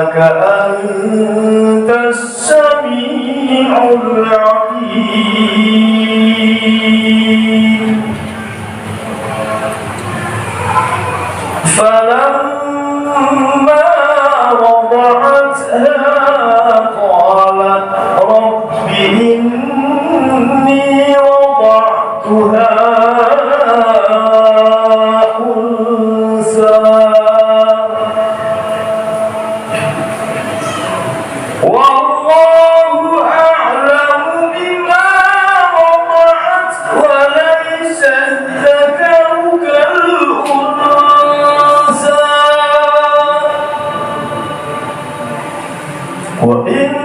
إنك أنت السميع العليم فلما وضعتها قالت رب إني وضعتها أنثى والله أعلم بما وضعت وليس الذكر كالأنثى وإني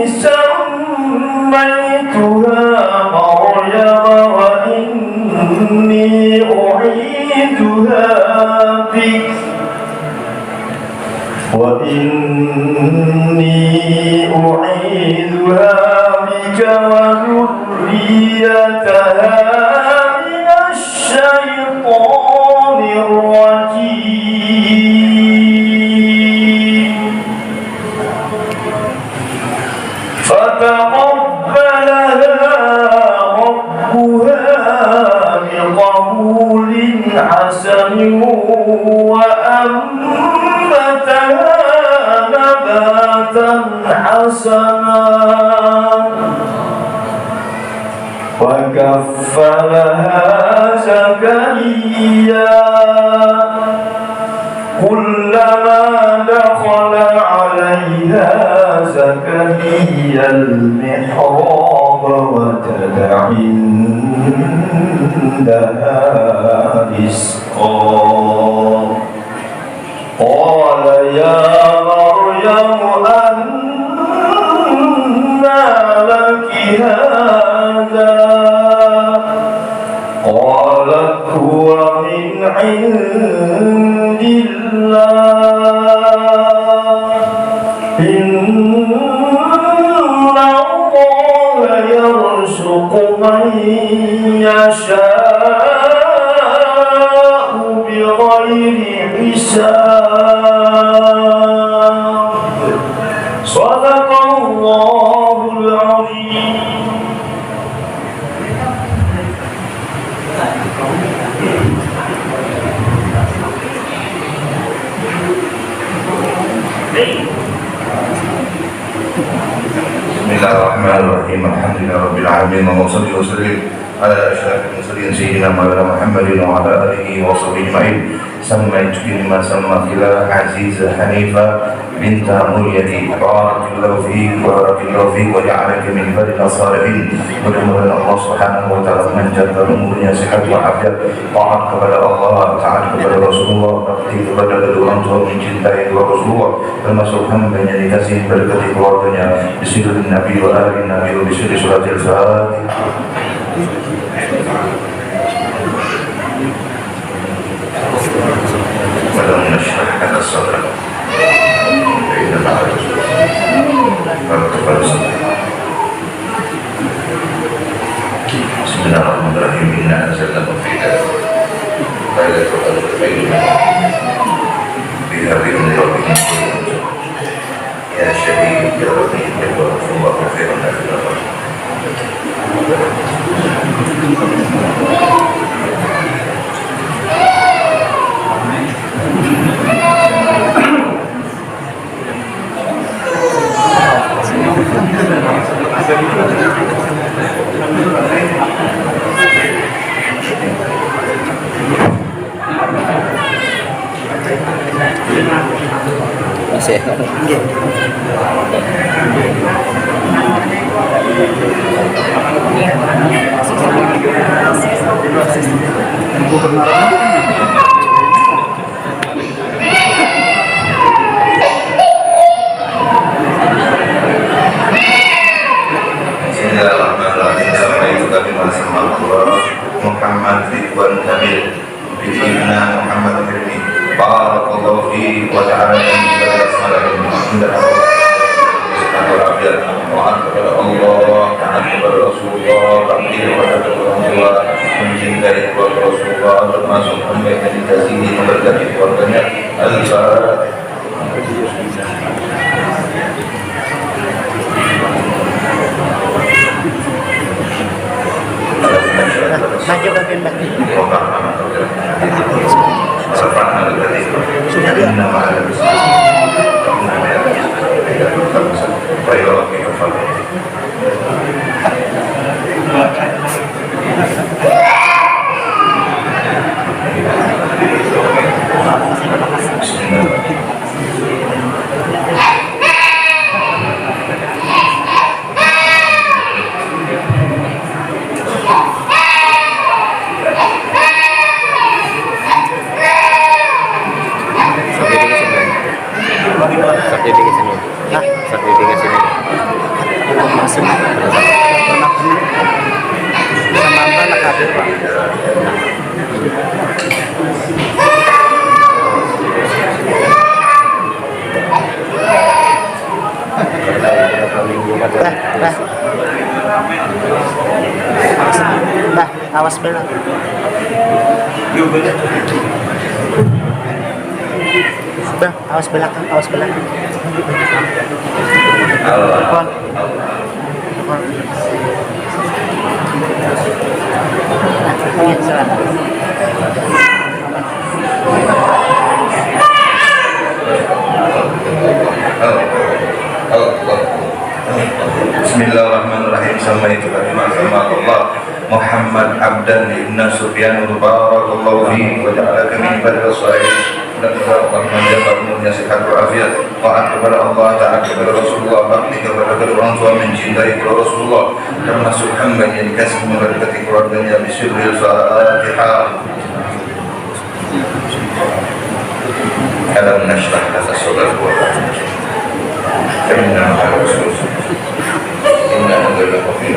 سميتها مريم وإني أعيذها بك وذريتها من الشيطان الرجيم فتقبلها ربها بقبول حسن وأنبتها نباتا حسنا وكفلها زكريا كلما دخل عليها زكريا المحراب وجد عندها رزقا قال يا مريم أنى لك هذا قالت هو من عند الله إن الله يرزق من يشاء بغير حساب صدق الله العظيم. Bismillahirrahmanirrahim. Alhamdulillahirabbil alamin wa shalli wa sallim ala asyrafil mursalin sayyidina Muhammadin wa ala alihi wa sahbihi ajma'in. سميت كلمة سمت إلى عزيزة حنيفة بنت مريدي بارك الله فيك وبارك الله فيك وجعلك من بلد الصالحين. Mudah-mudahan Allah Subhanahu wa taala menjaga umurnya sehat walafiat, taat kepada Allah, taat kepada Rasulullah, bakti kepada kedua orang tua, mencintai kedua Rasulullah, termasuk hamba yang dikasihi berkati keluarganya. Bismillahirrahmanirrahim. Nabi wa ali nabi wa bismillah suratil Fatihah. ولم نشرح لك صدرك فإن بعد بسم الله الرحمن الرحيم. إنا أنزلناه في ليلة القدر خير فيها بإذن ربهم يا شهيد يا رقيب يبارك الله خيرا أخلاقا. Masih. Muhammad Ridwan Kamil Bidina Muhammad Firmi Barakallahu fi wa ta'ala ibadah salahin Wa'ad kepada Allah, taat kepada Rasulullah, bakti kepada orang tua, mencintai keluarga Rasulullah, termasuk Sertifikat ini. Sertifikat ini. Sama Mbak nakadir Pak. Bah, awas belok. Bah, awas belakang, awas belakang. Kon. Kon. Iya, silakan. Bismillahirrahmanirrahim. Samaitu kalimah Allah Muhammad abdan ibn Sufyan barakallahu fi wa ja'alaka min ibadil salihin. Dan Allah menjaga umurnya sehat walafiat. Taat kepada Allah, taat kepada Rasulullah, bakti kepada kedua orang tua, mencintai kepada Rasulullah, termasuk hamba yang dikasih memberkati keluarganya. Bismillahirrahmanirrahim. Alam nashrah laka sadrak wa inna ma'al usri yusra. Inna anzalnahu fi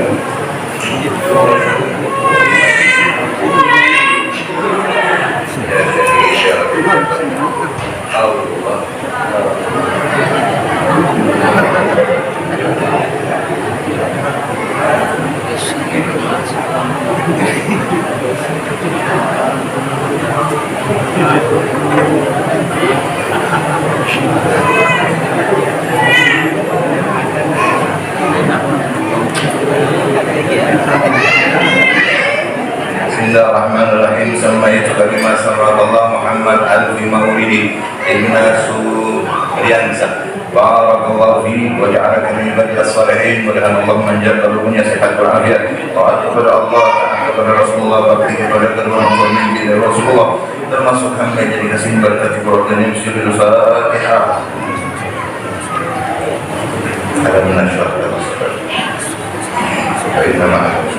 Bismillahirrahmanirrahim. Samaitu kalimah Allah Muhammad alfi maulidi inna suryansa barakallahu fi wa ja'alaka min ibadil salihin. Mudah-mudahan Allah menjaga umurnya sehat walafiat. Taat kepada Allah, taat kepada Rasulullah, bakti kepada kedua orang tua, mencintai Rasulullah, termasuk hamba yang dikasih berkat keluarganya. Bismillahirrahmanirrahim. Alam nashrah laka sadrak wa inna ma'al usri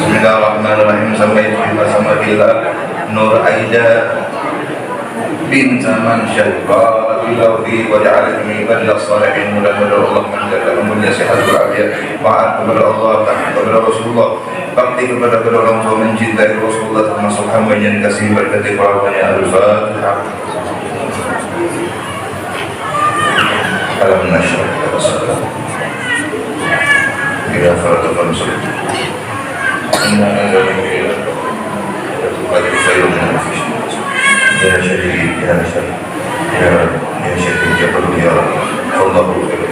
Bismillahirrahmanirrahim. Sampai jumpa sama bila Nur Aida bin Zaman Syahbara Ilahi wa ja'alaka min ibadil salihin. Mudah-mudahan Allah menjaga umurnya sehat walafiat. Taat kepada Allah, taat kepada Rasulullah, bakti kepada kedua orang tua, mencintai Rasulullah, termasuk hamba yang dikasih berkat keluarganya. Al-Fatihah. Alam nashrah laka sadrak ila faratukan sulit. Inna anzalnahu fi lailatul khairun min alfi shahr. Ya syahid, ya syahid, ya syahid, ya qul ya Rabb. Allahu akbar.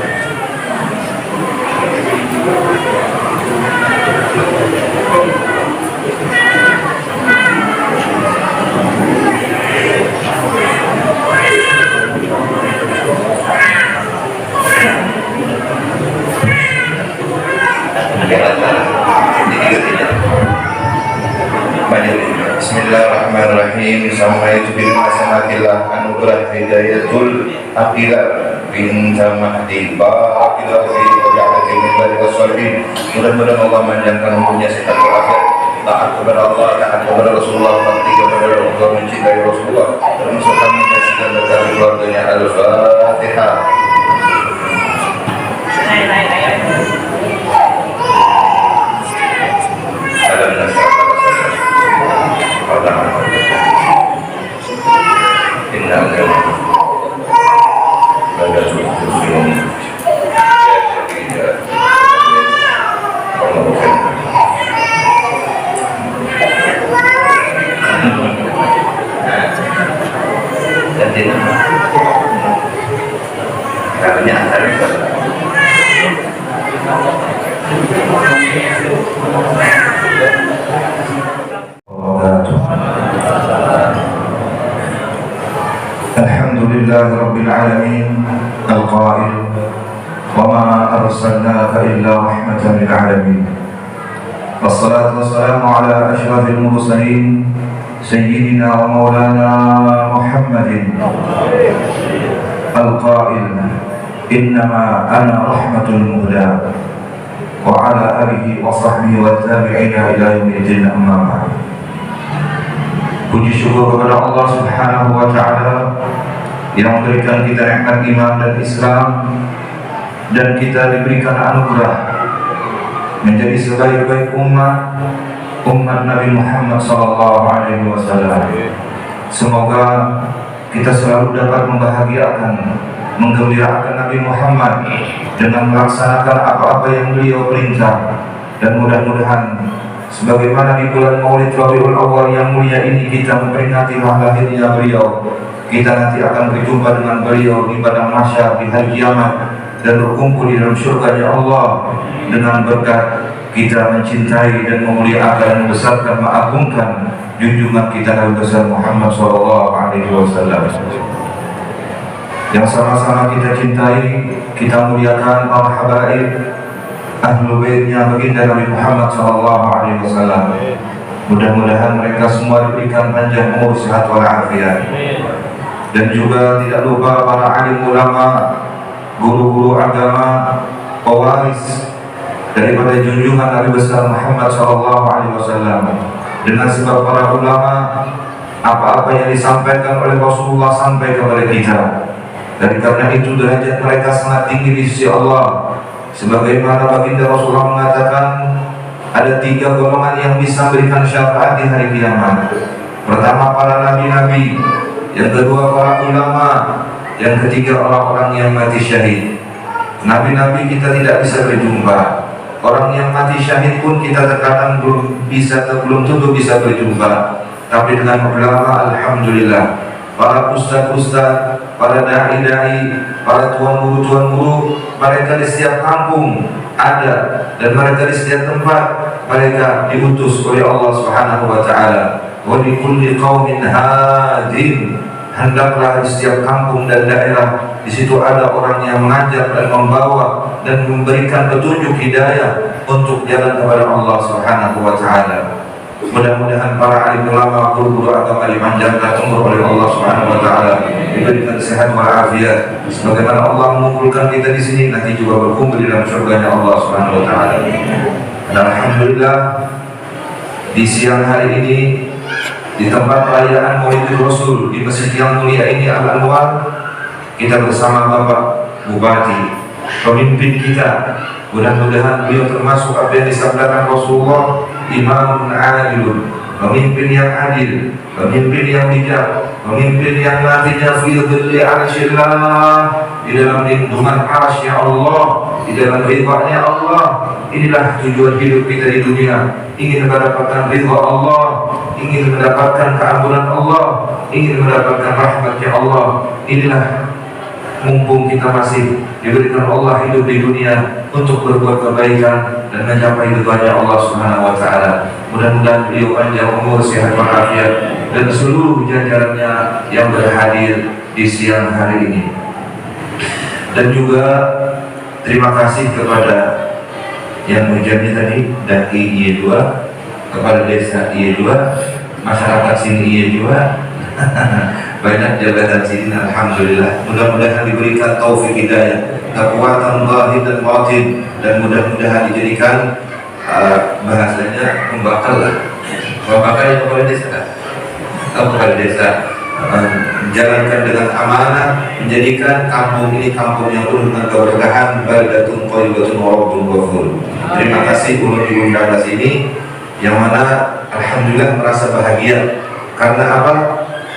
Bismillahirrahmanirrahim. Samaitu bil hasanatillah anugerah hidayatul aqilah binta mahdi barakallahu fi wa ja'alaka min ibadil salihin. Mudah-mudahan Allah menjadikan umurnya sehat walafiat. Taat kepada Allah, taat kepada Rasulullah, bakti kepada Allah, mencintai Rasulullah, termasuk kami menyaksikan dari keluarganya. Al-Fatihah. Alam nashrah laka sadrak. Inna anzalnahu lailatul qadri. Ya syahid, Allahu akbar. Jadi katanya antara Alhamdulillah. الحمد لله رب العالمين القائل وما أرسلناك إلا رحمة للعالمين والصلاة والسلام على أشرف المرسلين سيدنا ومولانا محمد القائل إنما أنا رحمة مهداة وعلى آله وصحبه والتابعين إلى يوم الدين أما بعد. Puji syukur kepada Allah Subhanahu wa Ta'ala yang memberikan kita nikmat iman dan Islam, dan kita diberikan anugerah menjadi sebaik-baik umat Nabi Muhammad SAW. Semoga kita selalu dapat membahagiakan, menggembirakan Nabi Muhammad dengan melaksanakan apa-apa yang beliau perintah, dan mudah-mudahan sebagaimana di bulan Maulid Rabiul Awal yang mulia ini kita memperingati lahirnya beliau, kita nanti akan berjumpa dengan beliau di padang mahsyar di hari kiamat dan berkumpul di dalam surganya Allah dengan berkat kita mencintai dan memuliakan dan membesarkan, mengagungkan junjungan kita Nabi besar Muhammad SAW yang sama-sama kita cintai, kita muliakan para habaib Ahlul Baitnya baginda Nabi Muhammad SAW. Mudah-mudahan mereka semua diberikan panjang umur, sehat walafiat. Dan juga tidak lupa para alim ulama, guru-guru agama, pewaris daripada junjungan Nabi besar Muhammad SAW. Dengan sebab para ulama, apa-apa yang disampaikan oleh Rasulullah sampai kepada kita. Dan karena itu derajat mereka sangat tinggi di sisi Allah. Sebagaimana baginda Rasulullah mengatakan, ada 3 golongan yang bisa memberikan syafaat di hari kiamat. Pertama para nabi-nabi, yang kedua para ulama, yang ketiga orang-orang yang mati syahid. Nabi-nabi kita tidak bisa berjumpa, orang yang mati syahid pun kita terkadang belum tentu bisa berjumpa. Tapi dengan ulama, alhamdulillah, para ustaz-ustaz, para dai-dai, para tuan guru, mereka di setiap kampung ada, dan mereka di setiap tempat mereka diutus oleh Allah Subhanahu wa Ta'ala. Wa li kulli qaumin hadin, hendaklah di setiap kampung dan daerah di situ ada orang yang mengajar dan membawa dan memberikan petunjuk hidayah untuk jalan kepada Allah Subhanahu wa Ta'ala. Mudah-mudahan para alim ulama, guru-guru agama dipanjangkan umur oleh Allah Subhanahu wa Ta'ala, diberikan sehat walafiat. Sebagaimana Allah mengumpulkan kita di sini, nanti juga berkumpul di dalam surganya Allah Subhanahu wa Ta'ala. Dan alhamdulillah di siang hari ini di tempat perayaan Maulid Rasul di masjid yang mulia ini Al-Anwar, kita bersama Bapak Bupati, pemimpin kita. Mudah-mudahan beliau termasuk apa yang disabdakan Rasulullah, imamun adilun, pemimpin yang adil, pemimpin yang bijak, pemimpin yang nantinya fi dhilli arsyillah, di dalam lindungan arsy Allah, di dalam ridha-Nya Allah. Inilah tujuan hidup kita di dunia, ingin mendapatkan ridha Allah, ingin mendapatkan keampunan Allah, ingin mendapatkan rahmat-Nya Allah. Inilah mumpung kita masih diberikan Allah hidup di dunia untuk berbuat kebaikan dan mencapai ridha-Nya Allah Subhanahu wa Ta'ala. Mudah-mudahan beliau panjang umur, sehat walafiat, dan seluruh jajarannya yang berhadir di siang hari ini. Dan juga terima kasih kepada yang berjanji tadi, dari IE2, kepada desa IE2, masyarakat sini IE2, banyak jabatan sini, alhamdulillah. Mudah-mudahan diberikan taufik hidayah, kekuatan zahir dan batin, dan mudah-mudahan dijadikan bahasanya membakal yang kepala desa, kepala desa menjalankan dengan amanah, menjadikan kampung ini kampung yang penuh dengan keberkahan, baldatun thayyibatun wa rabbun ghafur. Terima kasih untuk diundang ke sini, yang mana alhamdulillah merasa bahagia. Karena apa?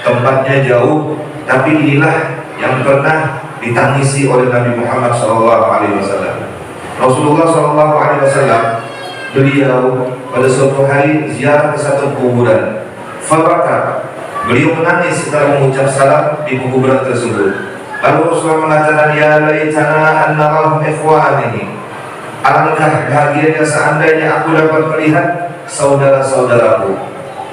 Tempatnya jauh, tapi inilah yang pernah ditangisi oleh Nabi Muhammad SAW. Rasulullah SAW, beliau pada suatu hari ziarah ke satu kuburan, fabaka, beliau menangis setelah mengucap salam di kuburan tersebut. Lalu Rasulullah mengatakan, ya laitana an narahum ikhwani, alangkah bahagianya seandainya aku dapat melihat saudara-saudaraku.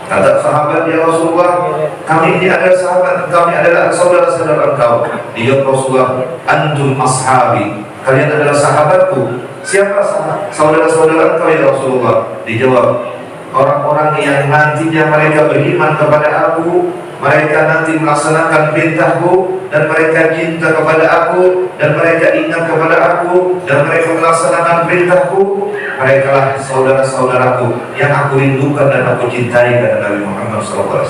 Kata sahabat, ya Rasulullah, kami ini adalah sahabat, kami adalah saudara-saudara engkau. Dijawab Rasulullah, antum ashabi, kalian adalah sahabatku. Siapa saudara-saudara engkau ya Rasulullah? Dijawab, orang-orang yang nantinya mereka beriman kepada aku, mereka nanti melaksanakan perintahku, dan mereka cinta kepada aku, dan mereka ingat kepada aku, dan mereka melaksanakan perintahku. Mereka lah saudara-saudaraku yang aku rindukan dan aku cintai, kata Nabi Muhammad SAW.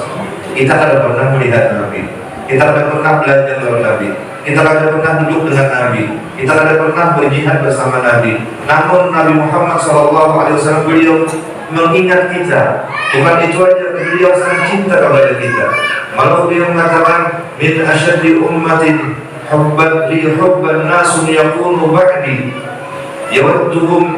Kita tidak pernah melihat Nabi, kita tidak pernah belajar dari Nabi, kita tidak pernah duduk dengan Nabi, kita tidak pernah berjihad bersama Nabi. Namun Nabi Muhammad SAW beliau mengingat kita. Bukan itu aja, beliau sangat cinta kepada kita. Malah beliau mengatakan, min asyaddi ummatin hubban li hubban nasun yakunu ba'di yawaddu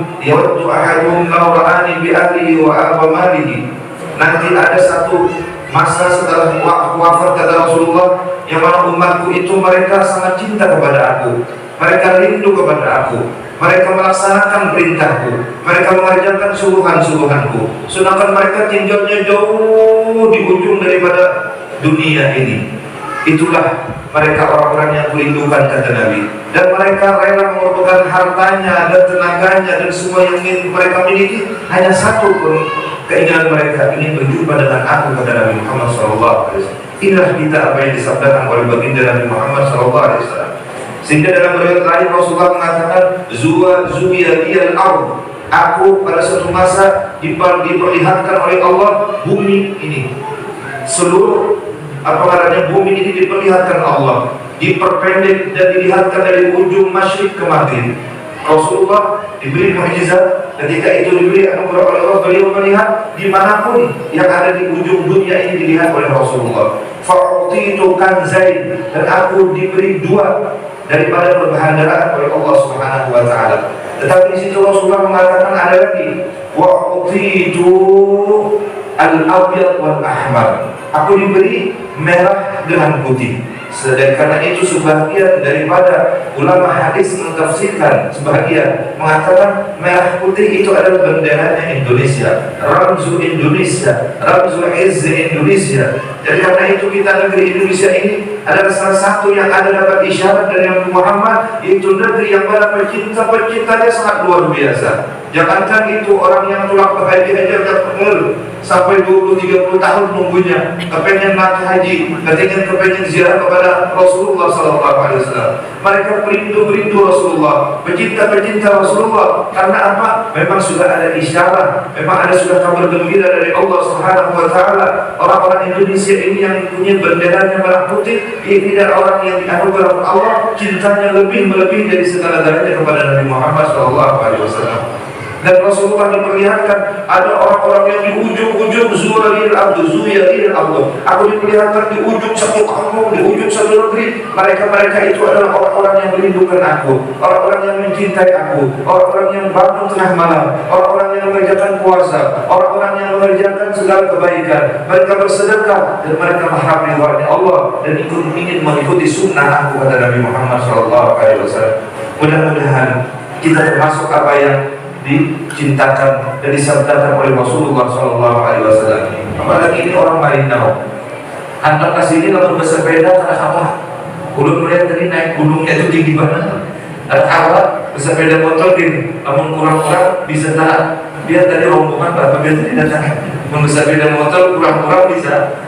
ahaduhum law ra'ani bi ahlihi wa arba malihi. Nanti ada satu masa setelah wafat, kata Rasulullah, yang mana umatku itu mereka sangat cinta kepada aku, mereka rindu kepada aku, mereka melaksanakan perintahku, mereka mengerjakan suruhan-suruhanku, sedangkan mereka tinggalnya jauh di ujung daripada dunia ini. Itulah mereka orang-orang yang kurindukan, kata Nabi. Dan mereka rela mengorbankan hartanya dan tenaganya dan semua yang ingin mereka miliki, hanya satu pun keinginan mereka, ingin berjumpa dengan aku, kata Nabi Muhammad SAW. Inilah kita apa yang disabdakan oleh baginda Nabi Muhammad SAW. Sehingga dalam riwayat lain Rasulullah mengatakan, zuwiyadiyal ardh, aku pada suatu masa diperlihatkan oleh Allah bumi ini, seluruh bumi ini diperlihatkan Allah, diperpendek dan dilihatkan dari ujung masyrik ke maghrib. Rasulullah diberi mukjizat, ketika itu diberi anugerah oleh Allah, beliau melihat dimanapun yang ada di ujung dunia ini dilihat oleh Rasulullah. Fa'utitu kanzain, dan aku diberi dua daripada perbahandaraan oleh Allah Subhanahu wa taala. Tetapi di situ Rasulullah mengatakan ada lagi, wa'utitu al-abyad wal ahmar, aku diberi merah dengan putih. Dan karena itu sebagian daripada ulama hadis mentafsirkan, sebagian mengatakan merah putih itu adalah benderanya Indonesia, ramzu Indonesia, ramzu izz Indonesia. Jadi karena itu kita negeri Indonesia ini adalah salah satu yang ada dapat isyarat dari Nabi Muhammad, yaitu negeri yang para pecinta-pecintanya sangat luar biasa. Jangankan itu, orang yang tulang haji aja terpengaruh sampai 20-30 tahun nunggunya, kepengen naik haji, kepengen ziarah kepada Rasulullah SAW. Mereka berindu Rasulullah, pecinta Rasulullah. Karena apa? Memang sudah ada isyarat, memang ada sudah kabar gembira dari Allah Subhanahu wa taala. Orang-orang Indonesia ini yang punya benderanya merah putih, ini adalah orang yang dianugerah Allah, cintanya melebihi dari segala-galanya kepada Nabi Muhammad SAW. Dan Rasulullah diperlihatkan ada orang-orang yang di ujung-ujung zuwiyadil ardh. Aku diperlihatkan di ujung satu kampung, di ujung satu negeri. Mereka itu adalah orang-orang yang merindukan aku, orang-orang yang mencintai aku, orang-orang yang bangun tengah malam, orang-orang yang mengerjakan puasa, orang-orang yang mengerjakan segala kebaikan. Mereka bersedekah dan mereka berharap ridha Allah dan ingin mengikuti sunnah aku, kata Nabi Muhammad SAW. Mudah-mudahan kita termasuk apa yang dicintakan dan disabdakan oleh Rasulullah SAW. Apalagi ini orang Marinau, anak kasih ini kalau bersepeda karena apa? Ulun melihat tadi naik gunungnya itu tinggi banget. Ada awak bersepeda motor gini, namun kurang-kurang bisa tahan. Dia tadi rombongan bapak dia tadi datang, bersepeda motor kurang-kurang bisa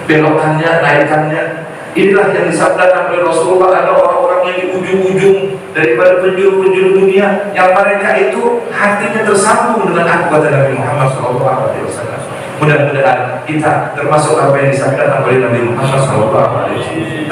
belokannya, naikannya. Inilah yang disabdakan oleh Rasulullah, ada orang-orang yang di ujung-ujung daripada penjuru-penjuru dunia, yang mereka itu hatinya tersambung dengan aku, kata Nabi Muhammad SAW. Mudah-mudahan kita termasuk apa yang disabdakan oleh Nabi Muhammad SAW.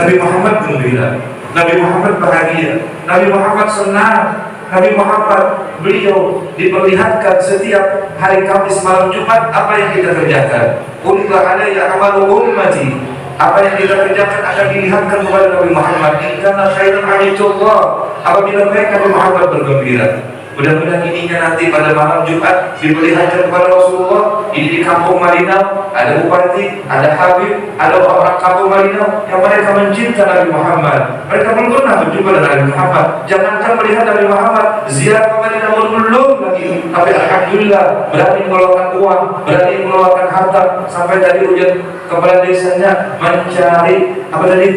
Nabi Muhammad gembira, Nabi Muhammad bahagia, Nabi Muhammad senang, Nabi Muhammad beliau diperlihatkan setiap hari Kamis malam Jumat apa yang kita kerjakan. Ulillah alayya amalu ummati, apa yang kita kerjakan akan dilihatkan kepada Nabi Muhammad. Inna khairan amitullah, apabila baik Nabi Muhammad bergembira. Mudah-mudahan ininya nanti pada malam Jumat diperlihatkan kepada Rasulullah. Ini di kampung Madinah ada bupati, ada habib, ada orang kampung Madinah yang mereka mencinta Nabi Muhammad. Mereka belum pernah berjumpa dengan Nabi Muhammad. Jangankan melihat Nabi Muhammad, ziarah ke Madinah belum lagi. Tapi alhamdulillah berani mengeluarkan uang, berani mengeluarkan harta, sampai tadi ujian kepala desanya mencari apa tadi?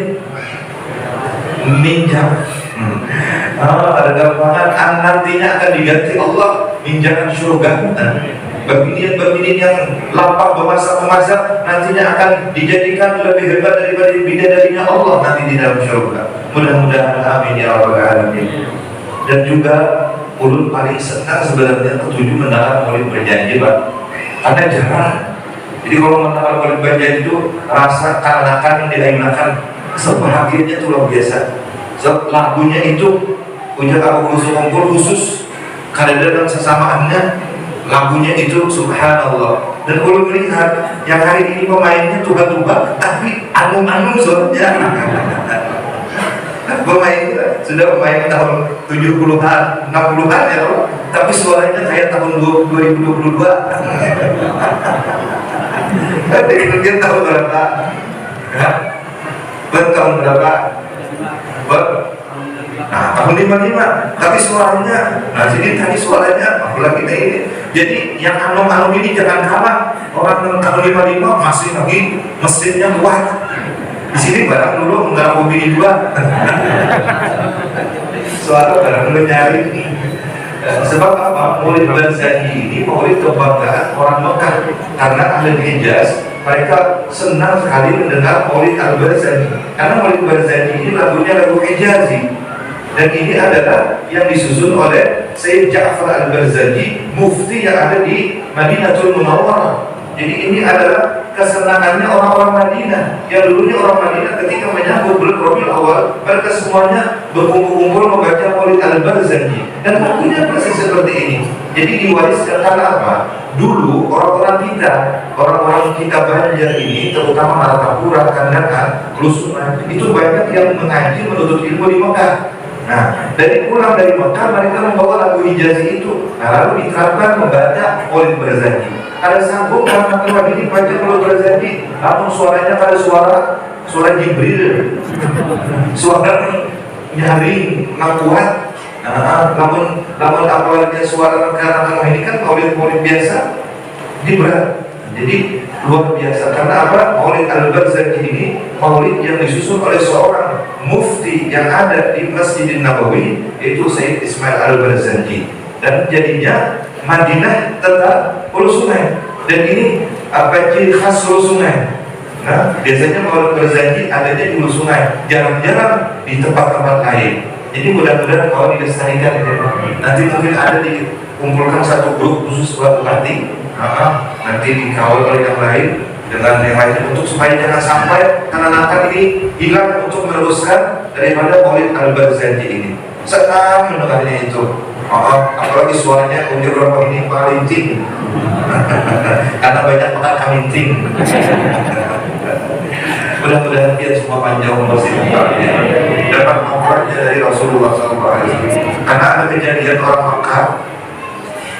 Minjam. Ada gambaran nantinya akan diganti Allah minjaman surga. Bidadari yang lapang memasak nantinya akan dijadikan lebih hebat daripada bidadarinya Allah nanti di dalam surga. Mudah-mudahan amin ya rabbal alamin. Dan juga ulun paling senang sebenarnya ketujuh mendengar maulid berjanji, Pak. Karena jarang. Jadi kalau mendengar maulid berjanji itu rasa kanak-kanak diayunakan sebahagianya itu luar biasa. So, lagunya itu punya aku kumpul khusus karena dalam sesamaannya lagunya itu subhanallah. Dan kalau melihat yang hari ini pemainnya tuba-tuba tapi anu-anu suaranya pemain sudah pemain tahun 70-an 60-an ya loh, tapi suaranya kayak tahun 2022. Tapi kemudian tahun berapa? Tahun berapa? Nah, tahun 55, tapi suaranya, nah jadi tadi suaranya, apalagi kita ini. Jadi yang anu-anu ini jangan kalah. Orang tahun 55 masih lagi mesinnya kuat. Di sini barang dulu enggak mobil dua. Suara barang dulu nyari. Sebab apa? Maulid Barzanji ini maulid kebanggaan orang Mekah. Karena ahli Hijaz mereka senang sekali mendengar maulid Al-Barzanji. Karena maulid Barzanji ini lagunya lagu Hijazi. Dan ini adalah yang disusun oleh Sayyid Ja'far Al-Barzanji, mufti yang ada di Madinatul Munawwarah. Jadi ini adalah kesenangannya orang-orang Madinah. Yang dulunya orang Madinah ketika menyambut bulan Rabiul Awal, mereka semuanya berkumpul-kumpul membaca maulid Al-Barzanji. Dan lagunya persis seperti ini. Jadi diwariskan karena apa? Dulu orang-orang kita Banjar ini, terutama Martapura, Kandangan, Klusunan, itu banyak yang mengaji menuntut ilmu di Mekah. Nah, dari pulang dari Mekah mereka membawa lagu Hijazi itu. Nah, lalu diterapkan membaca maulid Barzanji. Ada sanggup karena telah ini baca maulid Barzanji, namun suaranya pada suara Jibril, suara nyaring, kuat. Namun apalagi suara karena ini kan maulid biasa, ini berat. Jadi luar biasa. Karena apa? Maulid Al-Barzanji ini maulid yang disusun oleh seorang mufti yang ada di Masjidin Nabawi, yaitu Sayyid Ismail Al-Barzanji. Dan jadinya Madinah tetap Hulu Sungai. Dan ini apa ciri khas Hulu Sungai? Nah, biasanya maulid Barzanji adanya di Hulu Sungai, jarang-jarang di tempat-tempat lain. Jadi mudah-mudahan kalau dilestarikan ya. Nanti mungkin ada dikumpulkan satu grup khusus buat bupati. Nanti dikawal oleh yang lain dengan yang lain untuk supaya jangan sampai kanak-kanak ini hilang untuk meneruskan daripada maulid Al-Barzanji ini. Senang mendengarnya itu. Apalagi suaranya untuk orang ini paling tinggi. Karena banyak makan kaminting. Mudah-mudahan dia semua panjang umur dapat manfaatnya dari Rasulullah SAW. Karena ada kejadian orang Mekah,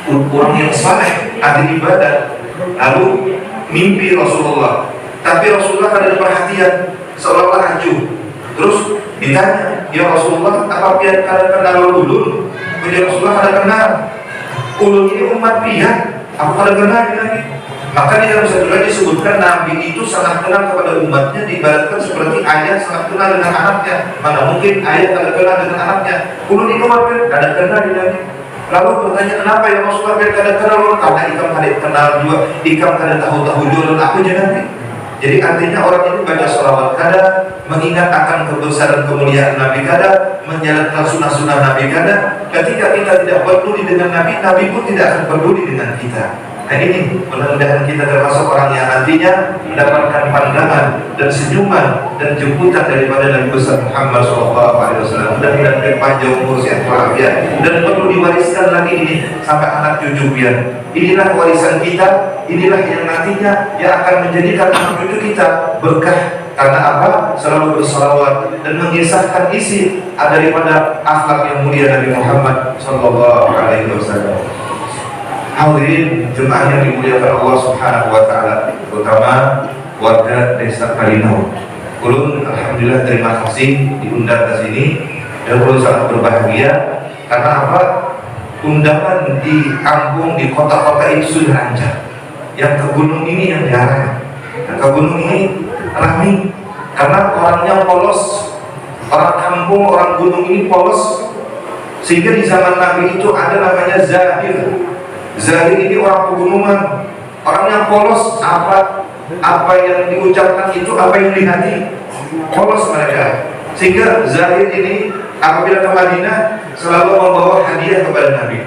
orang yang saleh, ahli ibadah, lalu mimpi Rasulullah. Tapi Rasulullah ada perhatian, seolah-olah acuh. Terus ditanya, ya Rasulullah, apa biar kalian kenal ulun? Ya Rasulullah ada kenal. Ulun ini umat pihak, apa ada kenal lagi? Maka di dalam satu lagi disebutkan Nabi itu sangat kenal kepada umatnya, diibaratkan seperti ayah sangat kenal dengan anaknya. Mana mungkin ayah tidak kenal dengan anaknya? Ulun itu umat pihak, ada kenal lagi. Lalu bertanya, kenapa ya Rasulullah biar kada kenal? Karena ikam kada kenal juga, ikam kada tahu jualan aku jangan. Jadi artinya orang ini baca sholawat kada, mengingat akan kebesaran kemuliaan Nabi kada, menjalankan sunnah-sunnah Nabi kada. Ketika kita tidak peduli dengan Nabi, Nabi pun tidak akan peduli dengan kita. Nah ini mudah-mudahan kita termasuk orang yang nantinya mendapatkan pandangan dan senyuman dan jemputan daripada Nabi besar Muhammad SAW. Mudah-mudahan panjang umur sehat walafiat dan perlu diwariskan lagi ini sampai anak cucu pian. Inilah warisan kita, inilah yang nantinya yang akan menjadikan anak cucu kita berkah Karena apa? Selalu bersalawat dan mengisahkan isi daripada akhlak yang mulia Nabi Muhammad sallallahu alaihi wasallam. Hadirin jemaah yang dimuliakan Allah Subhanahu wa taala, terutama warga Desa Kalinau. Ulun alhamdulillah terima kasih diundang ke sini dan ulun sangat berbahagia karena apa? Undangan di kampung, di kota-kota itu sudah lancar. Yang ke gunung ini yang jarang. Yang ke gunung ini ramai karena orangnya polos. Orang kampung, orang gunung ini polos. Sehingga di zaman Nabi itu ada namanya Zahir. Zahir ini orang pegunungan, orang yang polos. Apa yang diucapkan itu apa yang dihati, polos mereka. Sehingga Zahir ini apabila ke Madinah selalu membawa hadiah kepada Nabi,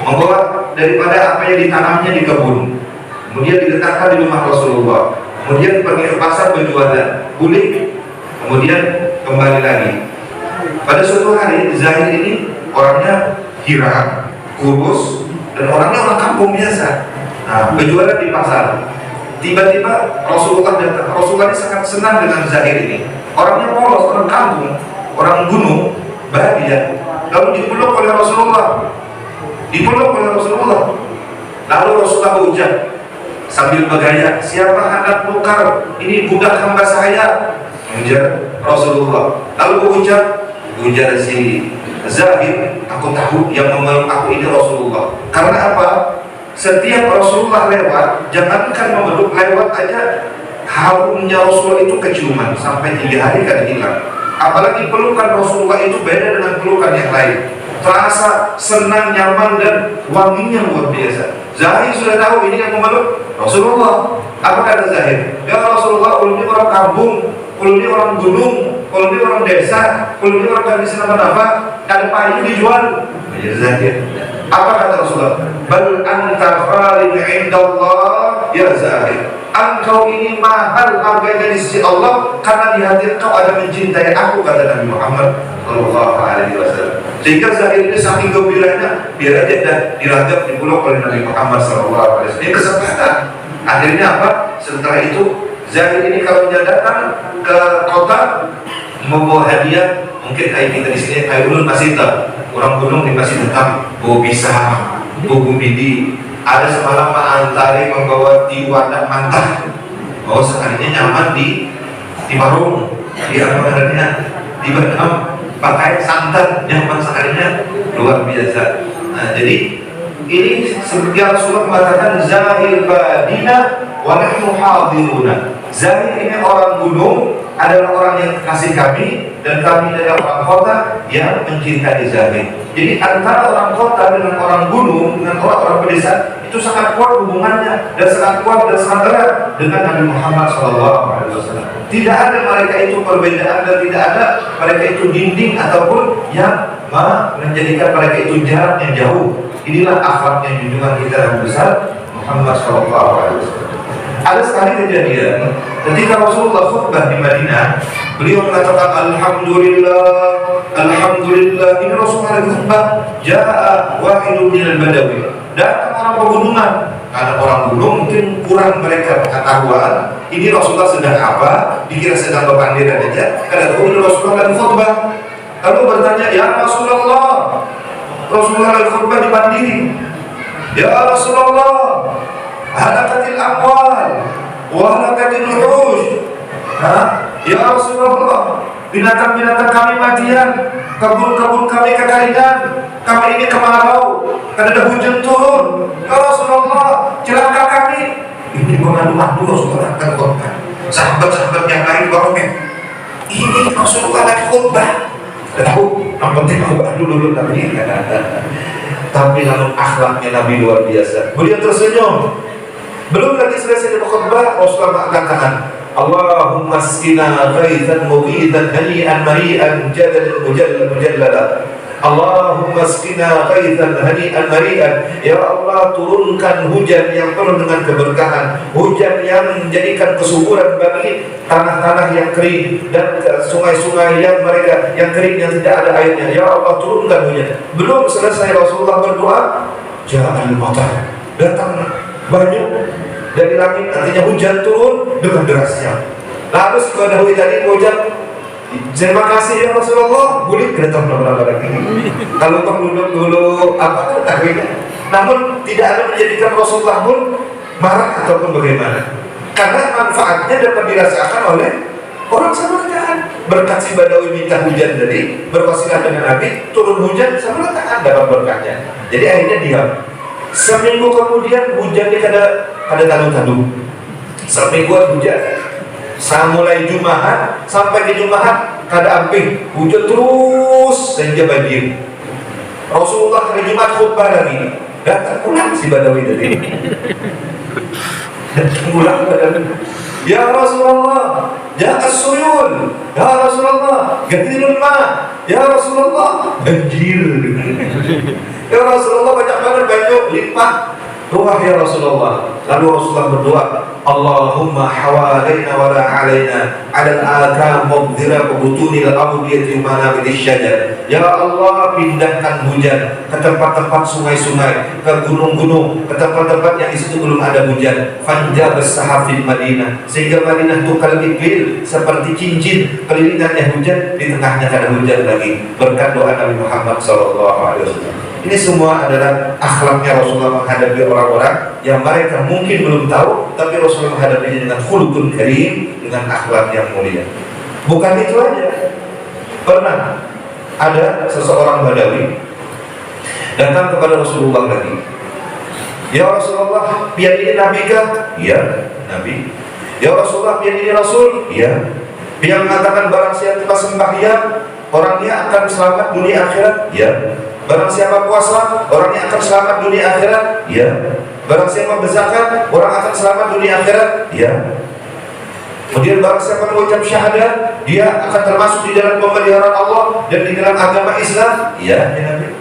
membawa daripada apa yang ditanamnya di kebun, kemudian diletakkan di rumah Rasulullah, kemudian pergi ke pasar berjualan, balik, kemudian kembali lagi. Pada suatu hari Zahir ini orangnya hirang, kurus, dan orangnya orang kampung biasa. Nah, berjualan di pasar. Tiba-tiba Rasulullah datang. Rasulullah ini sangat senang dengan Zahir ini. Orangnya polos, orang kampung, orang gunung, bahagia. Lalu dipeluk oleh Rasulullah. Lalu Rasulullah berucap sambil bergaya, siapa hendak tukar ini budak hamba saya? Ujar Rasulullah. Lalu ujar si Zahir, aku tahu yang memeluk aku ini Rasulullah. Karena apa? Setiap Rasulullah lewat, jangankan memeluk, lewat aja harumnya Rasulullah itu keciuman sampai 3 hari kan hilang. Apalagi pelukan Rasulullah itu beda dengan pelukan yang lain. Terasa senang, nyaman, dan wanginya luar biasa. Zahir sudah tahu ini yang memeluk Rasulullah. Apa kata Zahir? Ya Rasulullah, kalau ini orang kampung, kalau ini orang gunung, kalau ini orang desa, kalau ini orang dari apa, ada payung dijual. Ya Zahir. Apa kata Rasulullah? Bal anta khalid indallah ya Zahir. Engkau ini mahal harganya di sisi Allah karena di hati engkau ada mencintai aku, kata Nabi Muhammad sallallahu alaihi wasallam. Sehingga Zahir ini saking gembiranya, biar aja dah diragam dipeluk oleh Nabi Muhammad sallallahu alaihi wasallam. Ini kesempatan. Akhirnya apa? Setelah itu Zahir ini kalau dia datang ke kota membawa hadiah, mungkin kayak kita di sini kayak ulun masih tak, orang gunung di masih tetap bawa pisang, bawa gumidi. Ada semalam Pak Antari membawa wadah mantah, bahwa sekalinya nyaman di warung, di amarnya, di Batam, pakai santan nyaman sekalinya luar biasa. Nah, jadi ini seperti Rasulullah mengatakan Zahir badina wa nahnu hadiruna. Zahir ini orang gunung adalah orang yang kasih kami, dan kami adalah orang kota yang mencintai Zahir. Jadi antara orang kota dengan orang gunung, dengan orang pedesaan itu sangat kuat hubungannya, dan sangat kuat dan sangat erat dengan Nabi Muhammad SAW. Tidak ada mereka itu perbedaan, dan tidak ada mereka itu dinding ataupun yang menjadikan mereka itu jarak yang jauh. Inilah akhlaknya junjungan kita yang besar Muhammad SAW. Ada sekali kejadian ketika Rasulullah khutbah di Madinah, beliau mengatakan Alhamdulillah. Ini Rasulullah khutbah, ja'a wahidun minal badawi. Datang orang pegunungan. Karena orang gunung mungkin kurang mereka pengetahuan. Ini Rasulullah sedang apa? Dikira sedang berpandiran aja. Karena ini Rasulullah lagi khutbah. Lalu bertanya, ya Rasulullah, Rasulullah lagi khutbah dipandiri. Ya Rasulullah, halakatil amwal wa halakatil wuhush. Ya Rasulullah, binatang-binatang kami matian, kebun-kebun kami kekeringan, kami ini kemarau, karena ada hujan turun. Ya Rasulullah, celaka kami. Ini mengadu-adu Rasulullah akan khutbah. Sahabat-sahabat yang lain ngomongnya, ini Rasulullah lagi khutbah. Tahu, yang penting khutbah dulu tapi tapi lalu akhlaknya Nabi luar biasa. Beliau tersenyum. Belum lagi selesai khutbah, Rasulullah mengatakan, Allahumma askina ghaithan mughidan hani'an mari'an jadalan mujallala. Allahumma askina ghaithan hani'an mari'an. Ya Allah, turunkan hujan yang penuh dengan keberkahan, hujan yang menjadikan kesuburan bagi tanah-tanah yang kering dan sungai-sungai yang mereka yang kering yang tidak ada airnya. Ya Allah, turunkan hujan. Belum selesai Rasulullah berdoa, ja'al matar, datang banyak dari langit, artinya hujan turun dengan derasnya. Lalu si Badawi tadi mengucap, terima kasih ya Rasulullah, boleh keretong berapa lagi. Kalau dulu apa tuh takwilnya. Namun tidak ada menjadikan Rasulullah pun marah ataupun bagaimana. Karena manfaatnya dapat dirasakan oleh orang sama rekaan. Berkat si Badawi minta hujan tadi, berwasilah dengan Nabi, turun hujan sama rekaan dapat berkatnya. Jadi akhirnya diam. Seminggu kemudian hujannya kada talu-talu. Semingguan hujan. Mulai Jumaat sampai ke Jumaat kada amping, hujan terus sehingga banjir. Rasulullah hari Jumat khutbah lagi, datang pulang si Badawi tadi. Datang pulang Badawi. Ya Rasulullah, ya as-suyun, ya Rasulullah, gatirul ma, ya Rasulullah, banjir. Ya Rasulullah banyak banget banyak limpah. Doa ya Rasulullah. Lalu Rasulullah berdoa, Allahumma hawalaina wa la alaina ala al-akam mubdhira butuni al-awdiyati mana bidisyajar. Ya Allah, pindahkan hujan ke tempat-tempat sungai-sungai, ke gunung-gunung, ke tempat-tempat yang di situ belum ada hujan. Fanja bersahafil Madinah, sehingga Madinah itu kalbibil seperti cincin, kelilingannya hujan, di tengahnya ada hujan lagi. Berkat doa Nabi Muhammad SAW. Ini semua adalah akhlaknya Rasulullah menghadapi orang-orang yang mereka mungkin belum tahu, tapi Rasulullah menghadapinya dengan khuluqun karim, dengan akhlak yang mulia. Bukan itu aja. Pernah ada seseorang Badawi datang kepada Rasulullah lagi. Ya Rasulullah, pian ini Nabi kah? Ya, Nabi. Ya Rasulullah, pian ini Rasul? Ya. Yang mengatakan barang siapa sembahyang, orangnya akan selamat dunia akhirat? Ya. Barang siapa puasa, orangnya akan selamat dunia akhirat? Ya. Barang siapa berzakat, orang akan selamat dunia akhirat? Ya. Kemudian barang siapa mengucap syahadat, dia akan termasuk di dalam pemeliharaan Allah dan di dalam agama Islam? Ya, ya Nabi.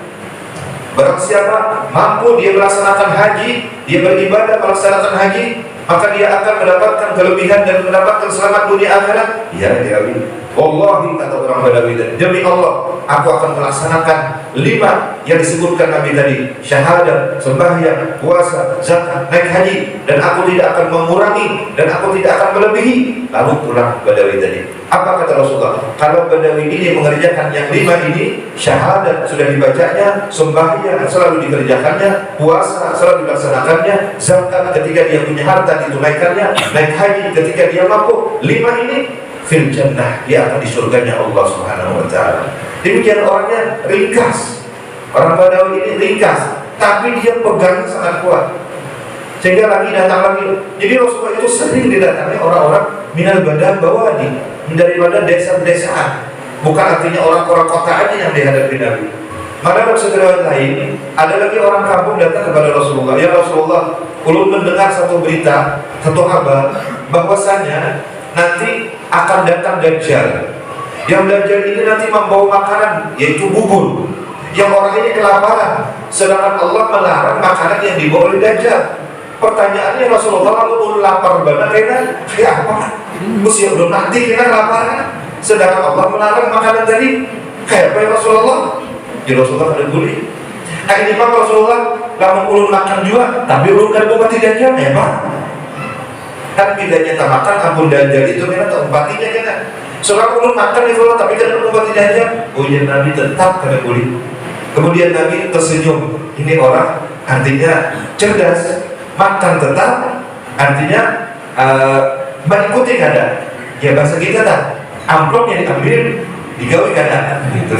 Barang siapa mampu dia melaksanakan haji, dia beribadah melaksanakan haji, maka dia akan mendapatkan kelebihan dan mendapatkan selamat dunia akhirat? Ya, ya Nabi. Wallahi, kata orang Badawi tadi, demi Allah, aku akan melaksanakan 5 yang disebutkan Nabi tadi: syahadat, sembahyang, puasa, zakat, naik haji, dan aku tidak akan mengurangi dan aku tidak akan melebihi. Lalu pulang Badawi tadi. Apa kata Rasulullah? Kalau Badawi ini mengerjakan yang 5 ini, syahadat sudah dibacanya, sembahyang selalu dikerjakannya, puasa selalu dilaksanakannya, zakat ketika dia punya harta ditunaikannya, naik haji ketika dia mampu, 5 ini fil jannah, dia akan di surganya Allah Subhanahu wa taala. Demikian orangnya ringkas. Orang Badawi ini ringkas, tapi dia pegang sangat kuat. Sehingga lagi datang lagi. Jadi Rasulullah itu sering didatangi orang-orang minal badan bawani, daripada desa-desaan. Bukan artinya orang-orang kota aja yang dihadapi Nabi. Maka dalam riwayat lain, ada lagi orang kampung datang kepada Rasulullah. Ya Rasulullah, ulun mendengar satu berita, satu kabar, bahwasanya nanti akan datang Dajjal. Yang Dajjal ini nanti membawa makanan, yaitu bubur. Yang orang ini kelaparan, sedangkan Allah melarang makanan yang dibawa oleh Dajjal. Pertanyaannya, Rasulullah, lalu lapar banget kayak apa? Usia belum nanti kita kelaparan, sedangkan Allah melarang makanan tadi. Kayak apa ya Rasulullah? Ya Rasulullah ada boleh. Ini Pak Rasulullah, lalu ulun makan juga, tapi ulun kan bukan Dajjal, hebat. Kan bedanya tak makan ampun Dajjal itu memang tak empatinya kan. Seorang ulun makan itu tapi kan empati Dajjal. Oh ya Nabi tetap kena boleh. Kemudian Nabi tersenyum. Ini orang artinya cerdas, makan tetap, artinya mengikuti kada. Ya bahasa kita tak, amplopnya diambil, digawe kada. Gitu.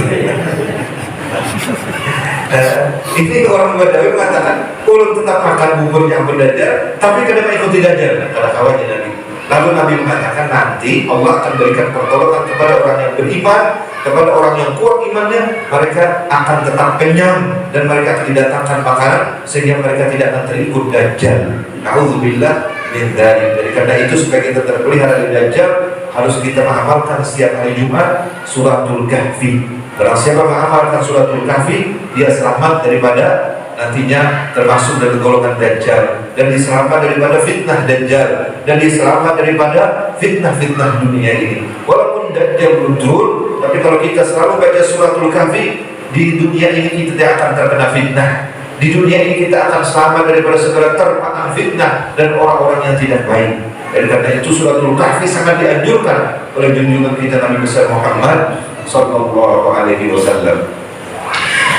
Ini orang Badawi mengatakan, ulun tetap makan bubur yang berdajjal, tapi kada mengikuti Dajjal. Kata kawannya Nabi. Lalu Nabi mengatakan nanti Allah akan berikan pertolongan kepada orang yang beriman, kepada orang yang kuat imannya, mereka akan tetap kenyang dan mereka akan didatangkan makanan sehingga mereka tidak akan terikut Dajjal. Na'udzubillah min dzalik. Jadi karena itu supaya kita terpelihara dari Dajjal, harus kita mengamalkan setiap hari Jumat suratul Kahfi. Barang siapa mengamalkan suratul Kahfi, dia selamat daripada nantinya termasuk dari golongan Dajjal, dan diselamat daripada fitnah Dajjal, dan diselamat daripada fitnah-fitnah dunia ini. Walaupun Dajjal belum turun, tapi kalau kita selalu baca suratul Kahfi, di dunia ini kita tidak akan terkena fitnah. Di dunia ini kita akan selamat daripada segala terpaan fitnah dan orang-orang yang tidak baik. Dan karena itu suratul Kahfi sangat dianjurkan oleh junjungan kita Nabi besar Muhammad sallallahu alaihi wasallam.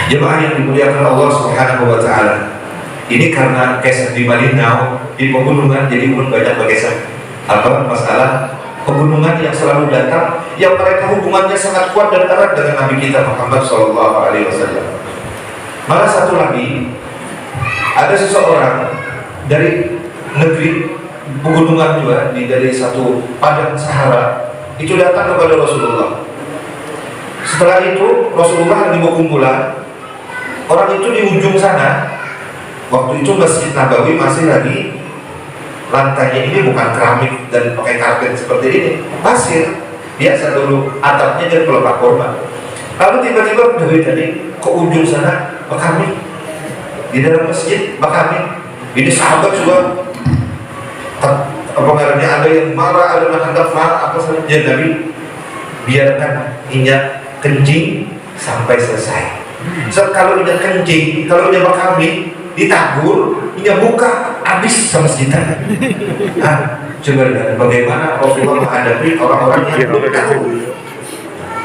Jemaah yang dimuliakan Allah Subhanahu wa taala. Ini karena kisah di Malinau di pegunungan, jadi pun banyak berkisah. Apa masalah pegunungan yang selalu datang, yang mereka hubungannya sangat kuat dan erat dengan Nabi kita Muhammad sallallahu alaihi wasallam. Malah satu lagi, ada seseorang dari negeri pegunungan juga, dari satu padang Sahara, itu datang kepada Rasulullah. Setelah itu Rasulullah lagi berkumpulan. Orang itu di ujung sana, waktu itu Masjid Nabawi masih lagi lantainya ini bukan keramik dan pakai karpet seperti ini, pasir biasa dulu, atapnya jadi pelepah korban. Lalu tiba-tiba dari ke ujung sana berkami di dalam masjid, berkami. Ini sahabat juga apa namanya, ada yang marah, ada yang hendak marah, apa saja. Nabi biarkan Inya kencing sampai selesai. So, kalau Inya kencing, kalau Inya berkami ditagur, Inya buka, habis sama kita. Coba lihat bagaimana Rasulullah menghadapi orang-orang yang belum tahu.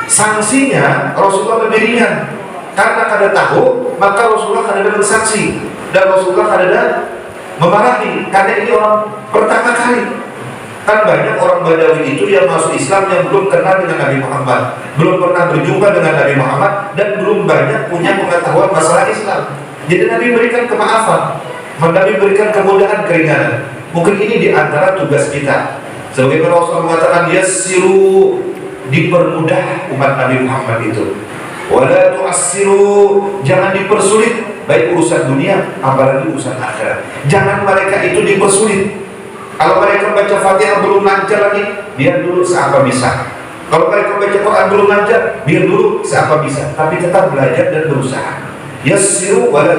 Sanksinya Rasulullah lebih ringan, karena kada tahu maka Rasulullah kada ada bersaksi dan Rasulullah kada ada memarahi, karena ini orang pertama kali. Kan banyak orang Badawi itu yang masuk Islam yang belum kenal dengan Nabi Muhammad, belum pernah berjumpa dengan Nabi Muhammad, dan belum banyak punya pengetahuan masalah Islam. Jadi Nabi berikan kemaafan, Nabi berikan kemudahan, keringanan. Mungkin ini diantara tugas kita. Sebagaimana Rasulullah mengatakan, yassiru, dipermudah umat Nabi Muhammad itu. Wala tu'assiru, jangan dipersulit, baik urusan dunia apalagi urusan akhirat. Jangan mereka itu dipersulit. Kalau mereka baca Fatihah belum lancar lagi, biar dulu seapa bisa. Kalau mereka baca Quran belum lancar, biar dulu seapa bisa. Tapi tetap belajar dan berusaha. Yassiru wala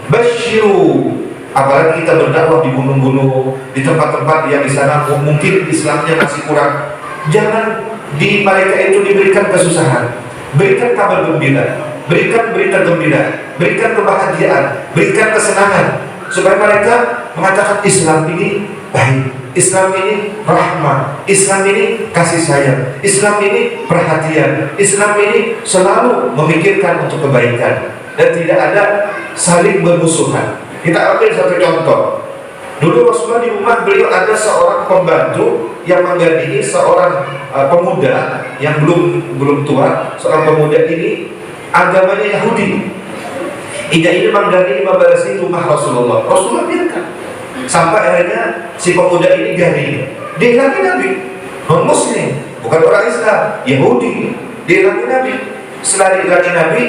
basyiru. Apalagi kita berdakwah di gunung-gunung, di tempat-tempat yang di sana mungkin Islamnya masih kurang. Jangan di mereka itu diberikan kesusahan. Berikan kabar gembira, berikan berita gembira, berikan kebahagiaan, berikan kesenangan, supaya mereka mengatakan Islam ini baik, Islam ini rahmah, Islam ini kasih sayang, Islam ini perhatian, Islam ini selalu memikirkan untuk kebaikan dan tidak ada saling bermusuhan. Kita ambil satu contoh. Dulu Rasulullah di rumah beliau ada seorang pembantu yang menggantikan seorang pemuda yang belum tua. Seorang pemuda ini agamanya Yahudi. Ini mengganti membarasi rumah Rasulullah. Rasulullah biarkan sampai akhirnya si pemuda ini garing. Dia lagi Nabi, non Muslim, bukan orang Islam, Yahudi. Dia lagi Nabi. Setelah dia lagi Nabi,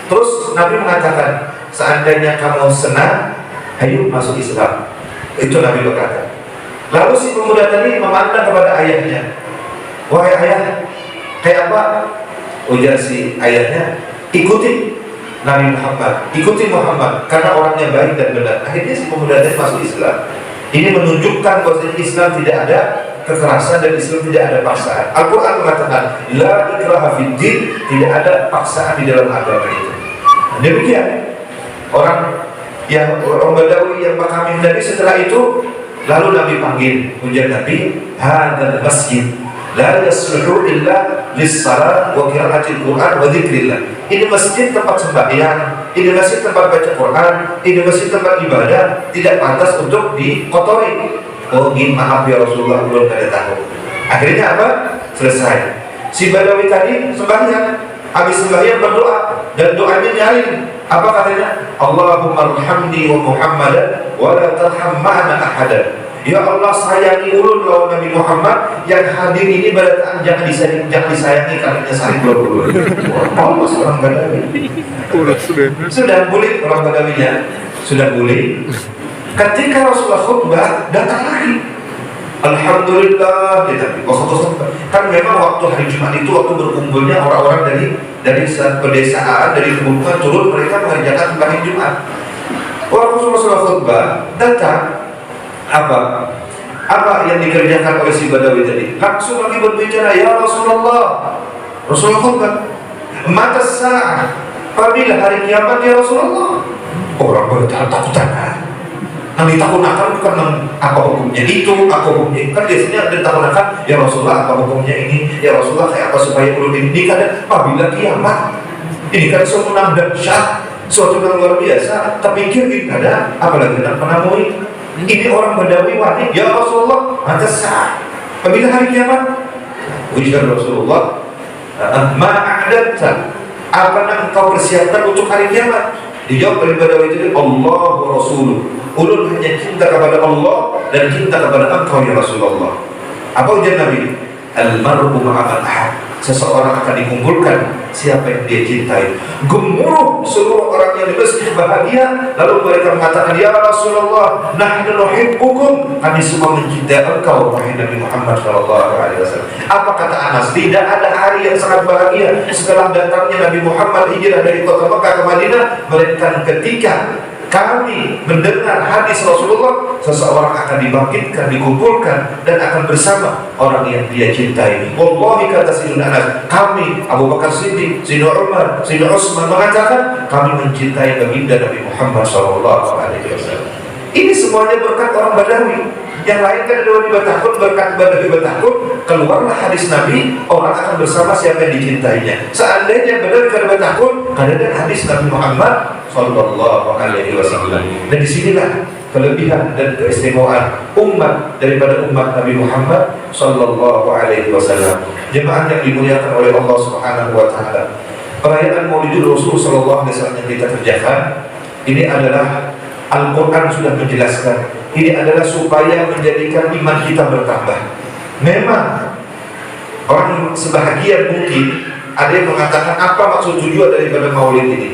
terus Nabi mengatakan, seandainya kamu senang, ayo masuk Islam. Itu Nabi berkata. Lalu si pemuda tadi memandang kepada ayahnya. Wahai ayah, kayak apa? Ujar si ayahnya, ikuti Nabi Muhammad, ikuti Muhammad, karena orangnya baik dan benar. Akhirnya si pemuda tadi masuk Islam. Ini menunjukkan bahwa Islam tidak ada kekerasan dan Islam tidak ada paksaan. Al-Quran mengatakan, la ikraha fid din, tidak ada paksaan di dalam agama itu. Demikian orang Badawi yang kami Nabi. Setelah itu lalu Nabi panggil, ujar Nabi, hadzal masjid la yasluhu illa lis-salat wa qira'atil Qur'an wa dzikrillah. Ini masjid tempat sembahyang, ini masjid tempat baca Quran, ini masjid tempat ibadah, tidak pantas untuk dikotori. Oh, maaf ya Rasulullah, belum ada tahu. Akhirnya apa? Selesai. Si Badawi tadi sembahyang, habis sembahyang berdoa, dan doanya nyalin. Apa katanya? Allahumma arhamni wa Muhammadan wa la tarham ma'ana ahadan. Ya Allah, sayangi ulun lawan Nabi Muhammad, yang hadir ini barataan jangan disayangi karena saling berulun. Allah seorang Badawi. Sudah boleh orang Badawinya, sudah boleh. Ketika Rasulullah khutbah, datang lagi. Alhamdulillah, kan memang waktu hari Jumat itu waktu berkumpulnya orang-orang dari pedesaan, dari kebutuhan turun, mereka mengerjakan sembahyang Jumat. Waktu Rasulullah khutbah, datang apa yang dikerjakan oleh si Badawi tadi? Langsung lagi berbicara, ya Rasulullah. Rasulullah khutbah, mata sa'ah, apabila hari kiamat ya Rasulullah. Orang pada takutan kan? Yang ditakunakan bukan apa hukumnya itu, apa hukumnya kan biasanya ada ditakunakan, ya Rasulullah apa hukumnya ini, ya Rasulullah kayak apa supaya ulun ini kan apabila kiamat. Ini kan suatu yang dahsyat, suatu yang luar biasa. Terpikir ini ada, apalagi nak menemui. Ini orang Badawi wani, ya Rasulullah, mata sah. Apabila hari kiamat, ujar Rasulullah, ma'adatta, apa yang engkau persiapkan untuk hari kiamat? Dijawab oleh Badawi itu, Allah wa Rasuluh. Ulun hanya cinta kepada Allah dan cinta kepada engkau ya Rasulullah. Apa ujar Nabi? Al-mar'u ma'aman ahad. Seseorang akan dikumpulkan siapa yang dia cintai. Gemuruh seluruh orang yang di masjid bahagia. Lalu mereka mengatakan, ya Rasulullah, nahnu nuhibbukum. Kami semua mencintai engkau, wahai Nabi Muhammad SAW. Apa kata Anas? Tidak ada hari yang sangat bahagia setelah datangnya Nabi Muhammad hijrah dari kota Mekah ke Madinah, melainkan ketika kami mendengar hadis Rasulullah, seseorang akan dibangkitkan, dikumpulkan, dan akan bersama orang yang dia cintai. Wallahi kata Sayyidina Anas, kami Abu Bakar Siddiq, Sayyidina Umar, Sayyidina Utsman mengatakan kami mencintai baginda Nabi Muhammad SAW. Ini semuanya berkat orang Badawi. Yang lain kan ada di Batakun, berkat Badawi Batakun, keluarlah hadis Nabi, orang akan bersama siapa yang dicintainya. Seandainya Badawi kan Batakun, kan ada hadis Nabi Muhammad Sallallahu Alaihi Wasallam. Dan disinilah kelebihan dan keistimewaan umat daripada umat Nabi Muhammad Sallallahu Alaihi Wasallam. Jemaah yang dimuliakan oleh Allah Subhanahu Wa Taala, perayaan Maulidul Rasul Sallallahu Alaihi Wasallam yang kita kerjakan ini adalah Al-Quran sudah menjelaskan, ini adalah supaya menjadikan iman kita bertambah. Memang orang sebahagian mungkin ada yang mengatakan apa maksud tujuan daripada Maulid ini.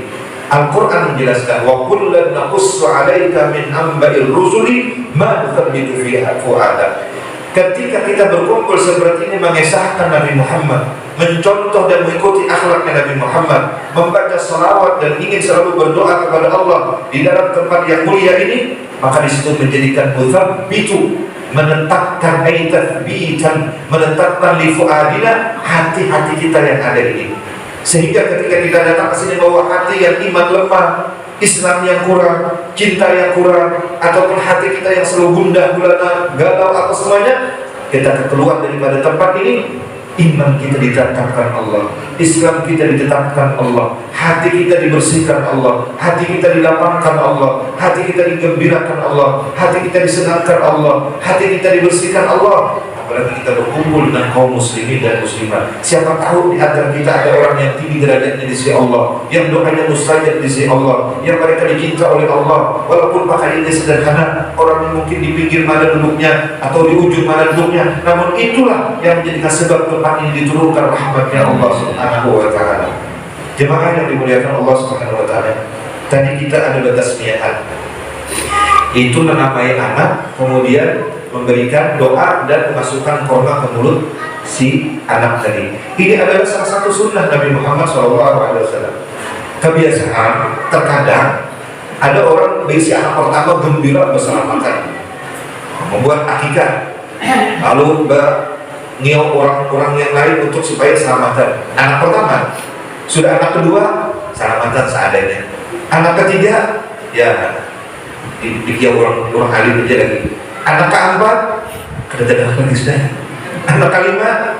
Al-Quran menjelaskan, wa kullan naqussu 'alaika min anba'ir rusuli ma nuthabbitu fiha fu'adak. Ketika kita berkumpul seperti ini mengesahkan Nabi Muhammad, mencontoh dan mengikuti akhlaknya Nabi Muhammad, membaca salawat dan ingin selalu berdoa kepada Allah di dalam tempat yang mulia ini, maka di situ menjadikan muthabbitu, menetapkan tathbitan, menetapkan li fu'adina, hati-hati kita yang ada ini. Sehingga ketika kita datang ke sini bawa hati yang iman lemah, Islam yang kurang, cinta yang kurang, ataupun hati kita yang selalu gundah gulana, galau apa semuanya, kita keluar daripada tempat ini, iman kita ditetapkan Allah, Islam kita ditetapkan Allah, hati kita dibersihkan Allah, hati kita dilapangkan Allah, hati kita digembirakan Allah, hati kita disenangkan Allah, hati kita dibersihkan Allah. Apalagi kita berkumpul dengan kaum muslimin dan muslimat. Siapa tahu di antara kita ada orang yang tinggi derajatnya di sisi Allah, yang doanya mustajab di sisi Allah, yang mereka dicinta oleh Allah. Walaupun pakaiannya sederhana, orang yang mungkin di pinggir mana duduknya atau di ujung mana duduknya, namun itulah yang menjadikan sebab tempat ini diturunkan rahmatnya Allah Subhanahu Wa Taala. Jemaah yang dimuliakan Allah Subhanahu Wa Taala, tadi kita ada tasmiyah, itu menamai anak, kemudian memberikan doa dan memasukkan korma ke mulut si anak tadi. Ini adalah salah satu sunnah Nabi Muhammad SAW. Kebiasaan terkadang ada orang bagi anak pertama gembira bersama makan, membuat akikah, lalu ngiau orang-orang yang lain untuk supaya selamatan. Anak pertama, sudah anak kedua selamatan seadanya. Anak ketiga ya dikiau orang alim aja lagi. Anak keempat kadang-kadang lagi sudah. Anak kelima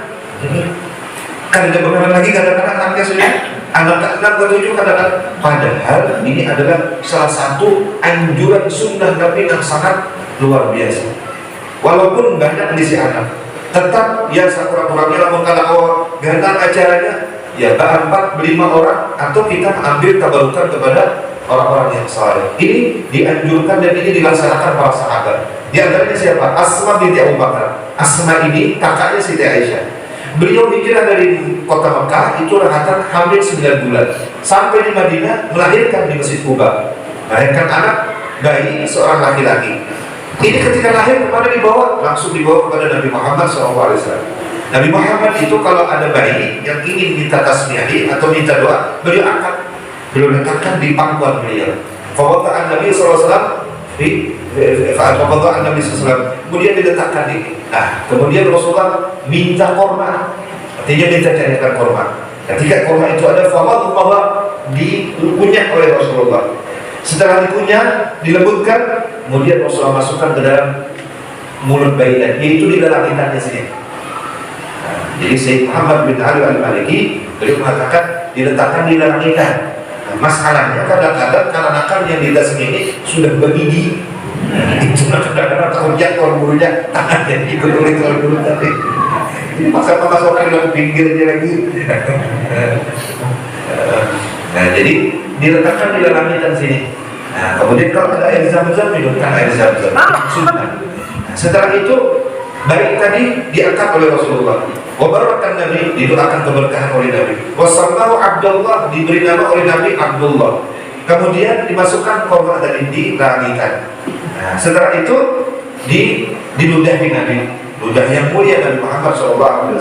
kadang-kadang lagi, kadang-kadang anaknya sudah. Anak keenam, ketujuh kadang-kadang. Padahal ini adalah salah satu anjuran sunnah Nabi yang sangat luar biasa. Walaupun banyak di si anak, tetap ya sekurang-kurangnya namun kalau ganang acaranya ya 4-5 orang, atau kita mengambil tabarukan kepada orang-orang yang saleh. Ini dianjurkan dan ini dilaksanakan para sahabat. Di antaranya siapa? Asma binti Abu Bakar. Asma ini kakaknya Siti Aisyah. Beliau hijrah dari kota Mekah itu rahatan hamil 9 bulan. Sampai di Madinah melahirkan di Masjid Quba. Melahirkan anak bayi seorang laki-laki. Ini ketika lahir kepada dibawa, langsung dibawa kepada Nabi Muhammad SAW. Nabi Muhammad itu kalau ada bayi yang ingin minta tasmiyahi atau minta doa, beliau angkat, beliau letakkan di pangkuan beliau. Fawada'an Nabi SAW Fawada'an Nabi SAW, kemudian diletakkan di. Nah, kemudian Rasulullah minta korma, artinya minta carikan korma. Ketika korma itu ada, fawada'an dikunyah oleh Rasulullah. Setelah dikunyah, dilembutkan, kemudian Rasulullah masukkan ke dalam mulut bayi tadi, yaitu di dalam litannya sendiri. Jadi Sayyid Muhammad bin Ali al-Maliki beliau mengatakan diletakkan di dalam litan. Masalahnya kadang-kadang karena nakal yang di atas ini sudah bergigi, itu kadang-kadang takut jatuh gurunya tangannya ikut oleh guru tadi. Ini masukkan dalam pinggirnya lagi. Nah, jadi diletakkan di dalam litan sini. Nah, kemudian kalau ada air zam-zam, minumkan air zam-zam. Sunnah. Setelah itu baik tadi diangkat oleh Rasulullah. Wabarakan Nabi, didoakan keberkahan oleh Nabi. Wasallahu Abdullah, diberi nama oleh Nabi Abdullah. Kemudian dimasukkan korban tadi diragikan. Nah, setelah itu diludahi Nabi, ludah yang mulia Nabi Muhammad SAW,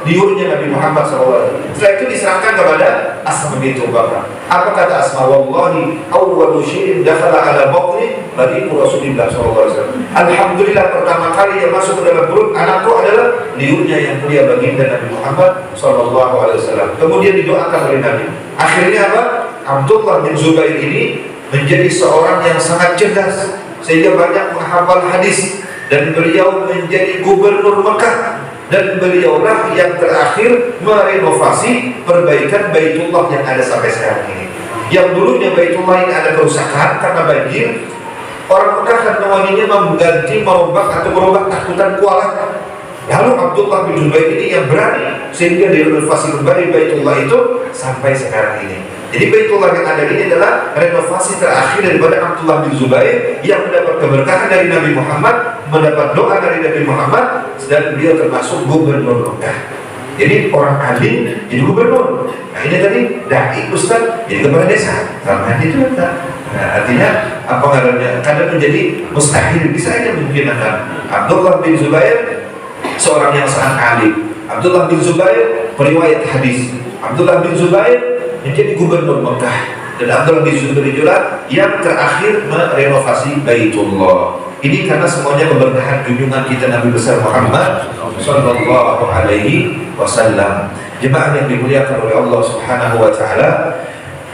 diurnya Nabi Muhammad SAW. Setelah itu diserahkan kepada Asma binti Bakar. Apa kata Asma? Wallahi awwalu syai'in dakhala ala batni bariku Rasulullah SAW. Alhamdulillah, pertama kali yang masuk ke dalam perut anakku adalah liurnya yang mulia baginda Nabi Muhammad SAW. Kemudian didoakan oleh Nabi. Akhirnya apa? Abdullah bin Zubair ini menjadi seorang yang sangat cerdas sehingga banyak menghafal hadis, dan beliau menjadi gubernur Mekah, dan beliaulah yang terakhir merenovasi perbaikan Baitullah yang ada sampai sekarang ini. Yang dulunya Baitullah ini ada kerusakan karena banjir, orang Mekah kan mengawininya mengganti, merubah takutan kualat. Lalu Abdullah bin Zubair ini yang berani sehingga direnovasi kembali Baitullah itu sampai sekarang ini. Jadi Baitullah yang ada ini adalah renovasi terakhir daripada Abdullah bin Zubair yang mendapat keberkahan dari Nabi Muhammad, mendapat doa dari Nabi Muhammad, dan beliau termasuk gubernur Mekah. Jadi orang alim jadi gubernur. Nah, ini tadi dai ustaz jadi kepala desa. Sama itu kan. Nah, artinya apa karena kadang menjadi mustahil, bisa aja mungkin akan. Abdullah bin Zubair seorang yang sangat alim. Abdullah bin Zubair periwayat hadis. Abdullah bin Zubair menjadi gubernur Mekah, dan Abdullah bin Zubair juga yang terakhir merenovasi Baitullah. Ini karena semuanya keberkahan junjungan kita Nabi besar Muhammad sallallahu alaihi wasallam. Jemaah yang dimuliakan oleh Allah Subhanahu wa taala,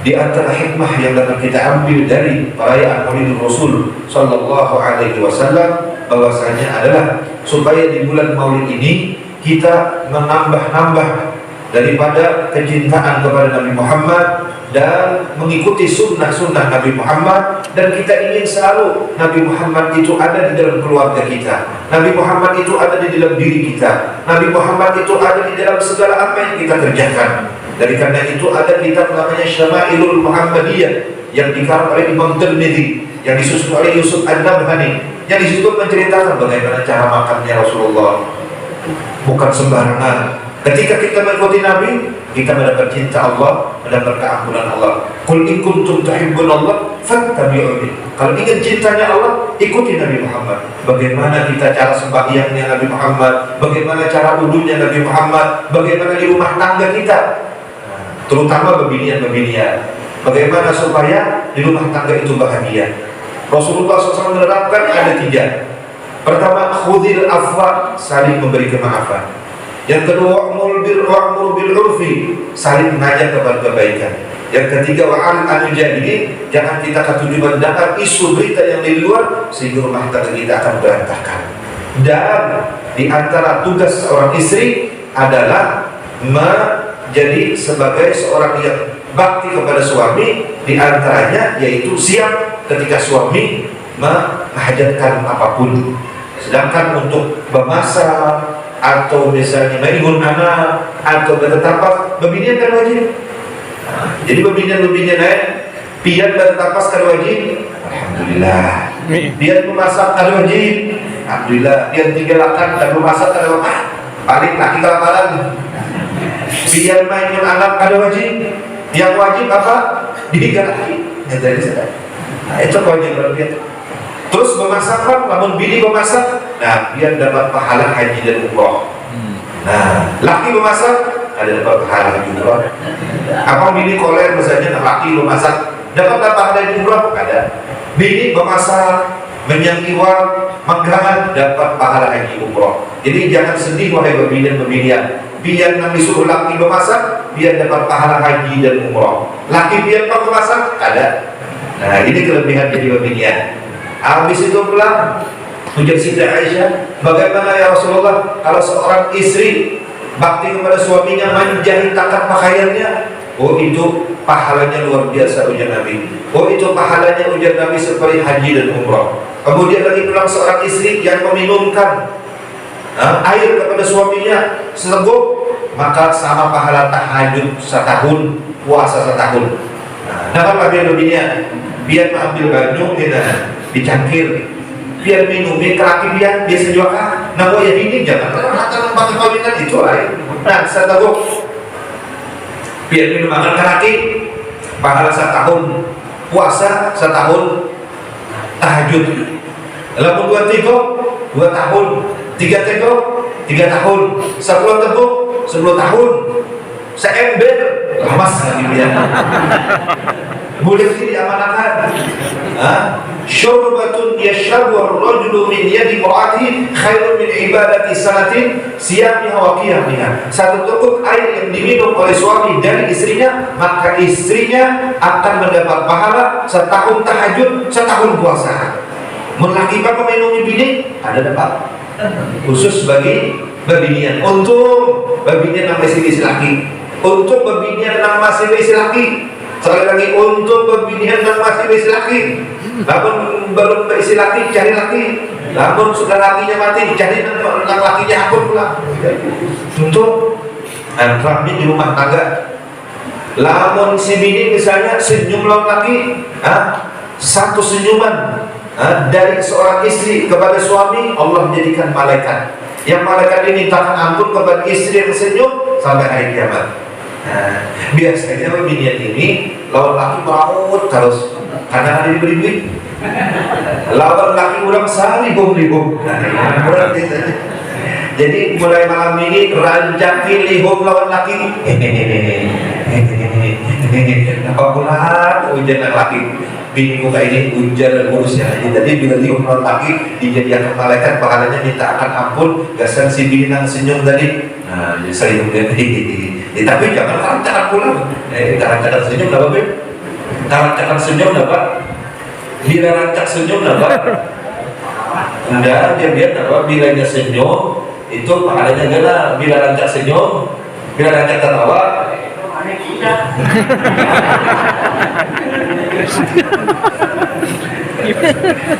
di antara hikmah yang dapat kita ambil dari perayaan Maulid Rasul sallallahu alaihi wasallam bahwasanya adalah supaya di bulan Maulid ini kita menambah-nambah daripada kecintaan kepada Nabi Muhammad dan mengikuti sunnah-sunnah Nabi Muhammad, dan kita ingin selalu Nabi Muhammad itu ada di dalam keluarga kita, Nabi Muhammad itu ada di dalam diri kita, Nabi Muhammad itu ada di dalam segala apa yang kita kerjakan. Dari karena itu ada kitab namanya Syama'ilul Muhammadiyah yang dikarang oleh Imam Tirmidzi, yang disusun oleh Yusuf An-Nabhani, yang disitu menceritakan bagaimana cara makannya Rasulullah. Bukan sembarangan. Ketika kita mengikuti Nabi, kita mendapat cinta Allah, mendapat keampunan Allah. Qul in kuntum tuhibbunallah fattabi'uni. Kalau ingin cintanya Allah, ikuti Nabi Muhammad. Bagaimana kita cara sembahyangnya Nabi Muhammad, bagaimana cara wudunya Nabi Muhammad, bagaimana di rumah tangga kita, terutama bebinian-bebinian, bagaimana supaya di rumah tangga itu bahagia. Rasulullah SAW menerapkan ada 3. Pertama, khudhil afwa, saling memberi kemaafan. Yang kedua, wa'mur bil urfi, saling mengajak kepada kebaikan. Yang ketiga, wa'al anil jahilin, jangan kita ketujuh mendengar isu berita yang di luar sehingga rumah tangga kita akan berantakan. Dan di antara tugas seorang istri adalah menjadi sebagai seorang yang bakti kepada suami, di antaranya yaitu siap ketika suami menghajatkan apapun. Sedangkan untuk memasak atau misalnya menimbun anak atau bertetapas, bebinian kan wajib. Jadi bebinian pian bertetapas kan wajib. Alhamdulillah. Pian memasak kan wajib. Alhamdulillah. Pian tinggalkan dan memasak kan wajib. Paling laki kelaparan. Pian menimbun anak kan wajib. Yang wajib apa? Didikan laki. Jadi sedang. Nah, itu kewajiban pian. Terus memasak, namun bini memasak, nah biar dapat pahala haji dan umroh. Nah, laki memasak, ada dapat pahala haji umroh. Apa bini koler misalnya, laki memasak, dapat pahala haji umroh? Ada. Bini memasak, menyangiwan, menggaman, dapat pahala haji umroh. Jadi jangan sedih wahai bebinian. Biar nanti suruh laki memasak, biar dapat pahala haji dan umroh. Laki biar memasak, ada. Nah, ini kelebihan jadi babinian. Habis itu pulang ujar Siti Aisyah, bagaimana ya Rasulullah kalau seorang istri bakti kepada suaminya menjahit takat pakaiannya? Oh, itu pahalanya luar biasa, ujar Nabi. Oh, itu pahalanya, ujar Nabi, seperti haji dan umrah. Kemudian lagi pulang seorang istri yang meminumkan air kepada suaminya seteguk, maka sama pahala tahajud setahun, puasa setahun. Nah, biar begini, biar mengambil baju kita dicangkir, biar minum, biar kelaki dia sejuaka. Nah, ya ini jangan kata pakai kawinan itu air. Nah, setahun biar minum makan kelaki, pahala setahun, puasa setahun, tahajud. Lalu 2 tahun, 3 tahun, 10 teguk 10 tahun, seember lemas lagi dia. Boleh diamanahkan. Syurbatun yashrabu ar-rajulu min yadi imra'atihi khairun min ibadati sanatin siyamiha wa qiyamiha. Satu teguk air yang diminum oleh suami dari istrinya, maka istrinya akan mendapat pahala setahun tahajud, setahun puasa. Melaki apa meminum bini? Ada dapat khusus bagi babinian. Untuk babinian nama istri laki, untuk babinian nama istri laki. Sekali lagi, untuk babinian nama istri laki. Namun belum berisi laki, cari laki. Namun sudah lakinya mati, cari tentang lakinya ampun pula. Untuk kami di rumah tangga. Namun si bini misalnya senyum lawan laki, satu senyuman dari seorang istri kepada suami, Allah menjadikan malaikat. Yang malaikat ini mintakan ampun kepada istri yang senyum sampai hari kiamat. Biasanya babinian ini lawan laki meraut terus karena ada diberi duit. Lawan laki ulang salibum-libum. Jadi mulai malam ini rancakin libum lawan laki. Apa pula ujian laki? Bini muka ini ujar dan urusnya aja. Jadi bila dia umur laki dijadikan malaikat, pahalanya minta akan ampun. Gasan si bini nang senyum tadi. Nah, jadi sering tapi jangan tahan-tahan pulang. Tahan-tahan senyum apa be? Tahan-tahan senyum apa? Bila rancak senyum apa? Enggak, dia biar apa? Bila dia senyum itu pahalanya gila. Bila rancak senyum, bila rancak tertawa.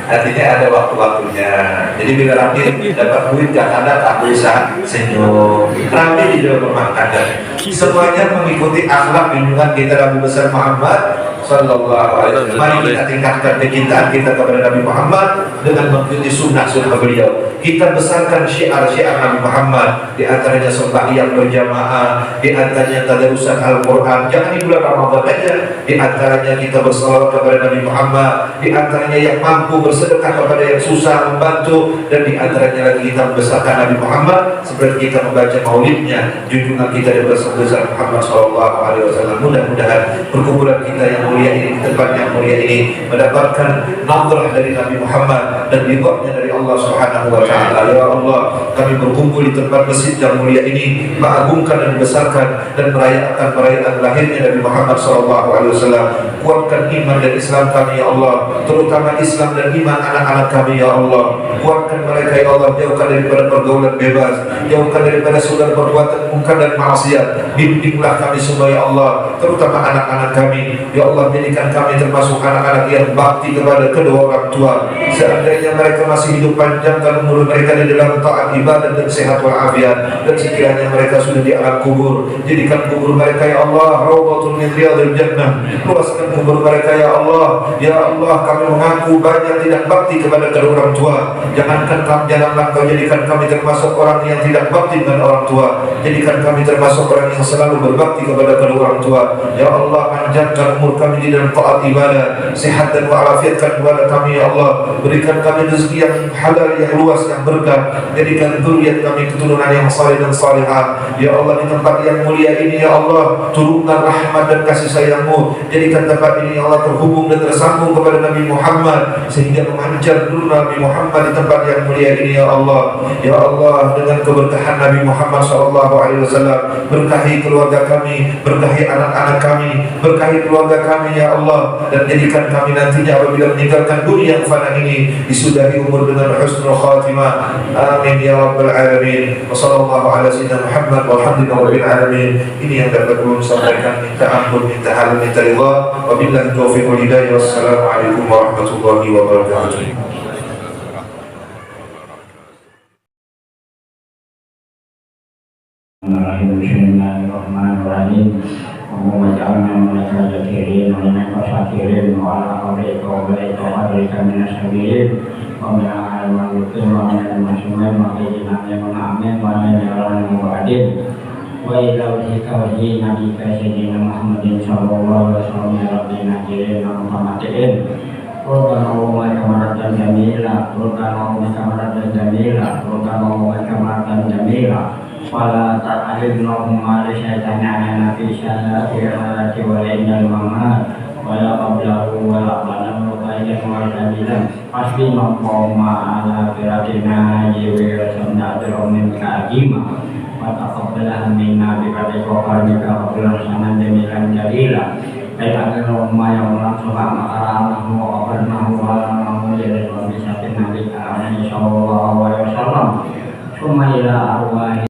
Artinya ada waktu-waktunya. Jadi bila Rabi dapat duit jangan ada tak bisa senyum. Rabi di dalam rumah tangga. Semuanya mengikuti akhlak junjungan kita Nabi besar Muhammad Sallallahu Alaihi Wasallam. Mari kita tingkatkan kecintaan kita kepada Nabi Muhammad dengan mengikuti sunnah-sunnah beliau. Kita besarkan syiar-syiar Nabi Muhammad, di antaranya sembahyang berjamaah, di antaranya tadarusan Al-Quran. Jangan di bulan Ramadan aja. Di antaranya kita bersalawat kepada Nabi Muhammad, di antaranya yang mampu bersedekah kepada yang susah membantu, dan di antaranya lagi kita membesarkan Nabi Muhammad seperti kita membaca maulidnya, junjungan kita yang besar Muhammad Sallallahu Alaihi Wasallam. Mudah-mudahan perkumpulan kita yang mulia ini, tempat yang mulia ini, mendapatkan nadrah dari Nabi Muhammad dan ridhonya dari Allah Subhanahu Wa Taala. Ya Allah, kami berkumpul di tempat masjid yang mulia ini, mengagungkan dan membesarkan dan merayakan perayaan lahirnya Nabi Muhammad Sallallahu Alaihi Wasallam. Kuatkan iman dan Islam kami ya Allah, terutama Islam dan iman anak-anak kami ya Allah. Kuatkan mereka ya Allah, jauhkan daripada pergaulan bebas, jauhkan daripada segala perbuatan mungkar dan maksiat. Bimbinglah kami semua ya Allah, terutama anak-anak kami ya Allah. Jadikan kami termasuk anak-anak yang bakti kepada kedua orang tua. Seandainya mereka masih hidup panjang, dan umur mereka di dalam taat ibadah dan sehat walafiat, dan sekiranya mereka sudah di alam kubur, jadikan kubur mereka ya Allah raudhatun min riyadil jannah. Luaskan kubur mereka ya Allah. Ya Allah, kami mengaku banyak tidak bakti kepada kedua orang tua. Janganlah Kau jadikan kami termasuk orang yang tidak bakti dengan orang tua. Jadikan kami termasuk orang yang selalu berbakti kepada kedua orang tua. Ya Allah, panjangkan umur kami di dalam taat ibadah, sehat dan walafiatkan kepada kami ya Allah. Berikan kami rezeki yang halal, yang luas, yang berkah. Jadikan zuriat kami keturunan yang saleh dan salihah. Ya Allah, di tempat yang mulia ini ya Allah, turunkan rahmat dan kasih sayang-Mu. Jadikan tempat tempat ini Allah terhubung dan tersambung kepada Nabi Muhammad sehingga memancar nur Nabi Muhammad di tempat yang mulia ini ya Allah. Ya Allah, dengan keberkahan Nabi Muhammad SAW, berkahi keluarga kami, berkahi anak-anak kami, berkahi keluarga kami ya Allah, dan jadikan kami nantinya apabila meninggalkan dunia yang fana ini disudahi umur dengan husnul khatimah. Amin ya rabbal alamin. Wassallallahu ala sayyidina Muhammad walhamdulillahi alamin. Ini yang dapat kami sampaikan. Minta ampun, minta halal, minta ridha. Wabillahi taufiq wal hidayah. Wassalamualaikum warahmatullahi wabarakatuh. Bismillahirrahmanirrahim. Allahumma ja'alna minal zakirin wa minal syakirin wa ala qadrika wa baika wa qadrika minas sabirin wa minal al-malukin wa minal masumin wa qidina min amin wa minal mu'adin wa ila wajhika wajhi nabika sayyidina Muhammadin sallallahu alaihi wasallam ya rabbi najirin wa muhammadin Rukana wa kamaratan jamila, rukana wa kamaratan jamila, rukana wa kamaratan jamila. Fala ta'alib lahumma li syaitana nabi syahati wa lainal mamat wa la qablahu wa la balam wa qayyam wa tabilan hasbi maqama ala firatina jiwi rasulna adromin ka'ajima wa taqabbalah minna bi kadika qalbika qabla sanan jamilan jalila baik Allahumma ya Allah subhanahu wa ta'ala wa alamu ya rabbi sayyidina nabi sallallahu alaihi wasallam summa ila arwahi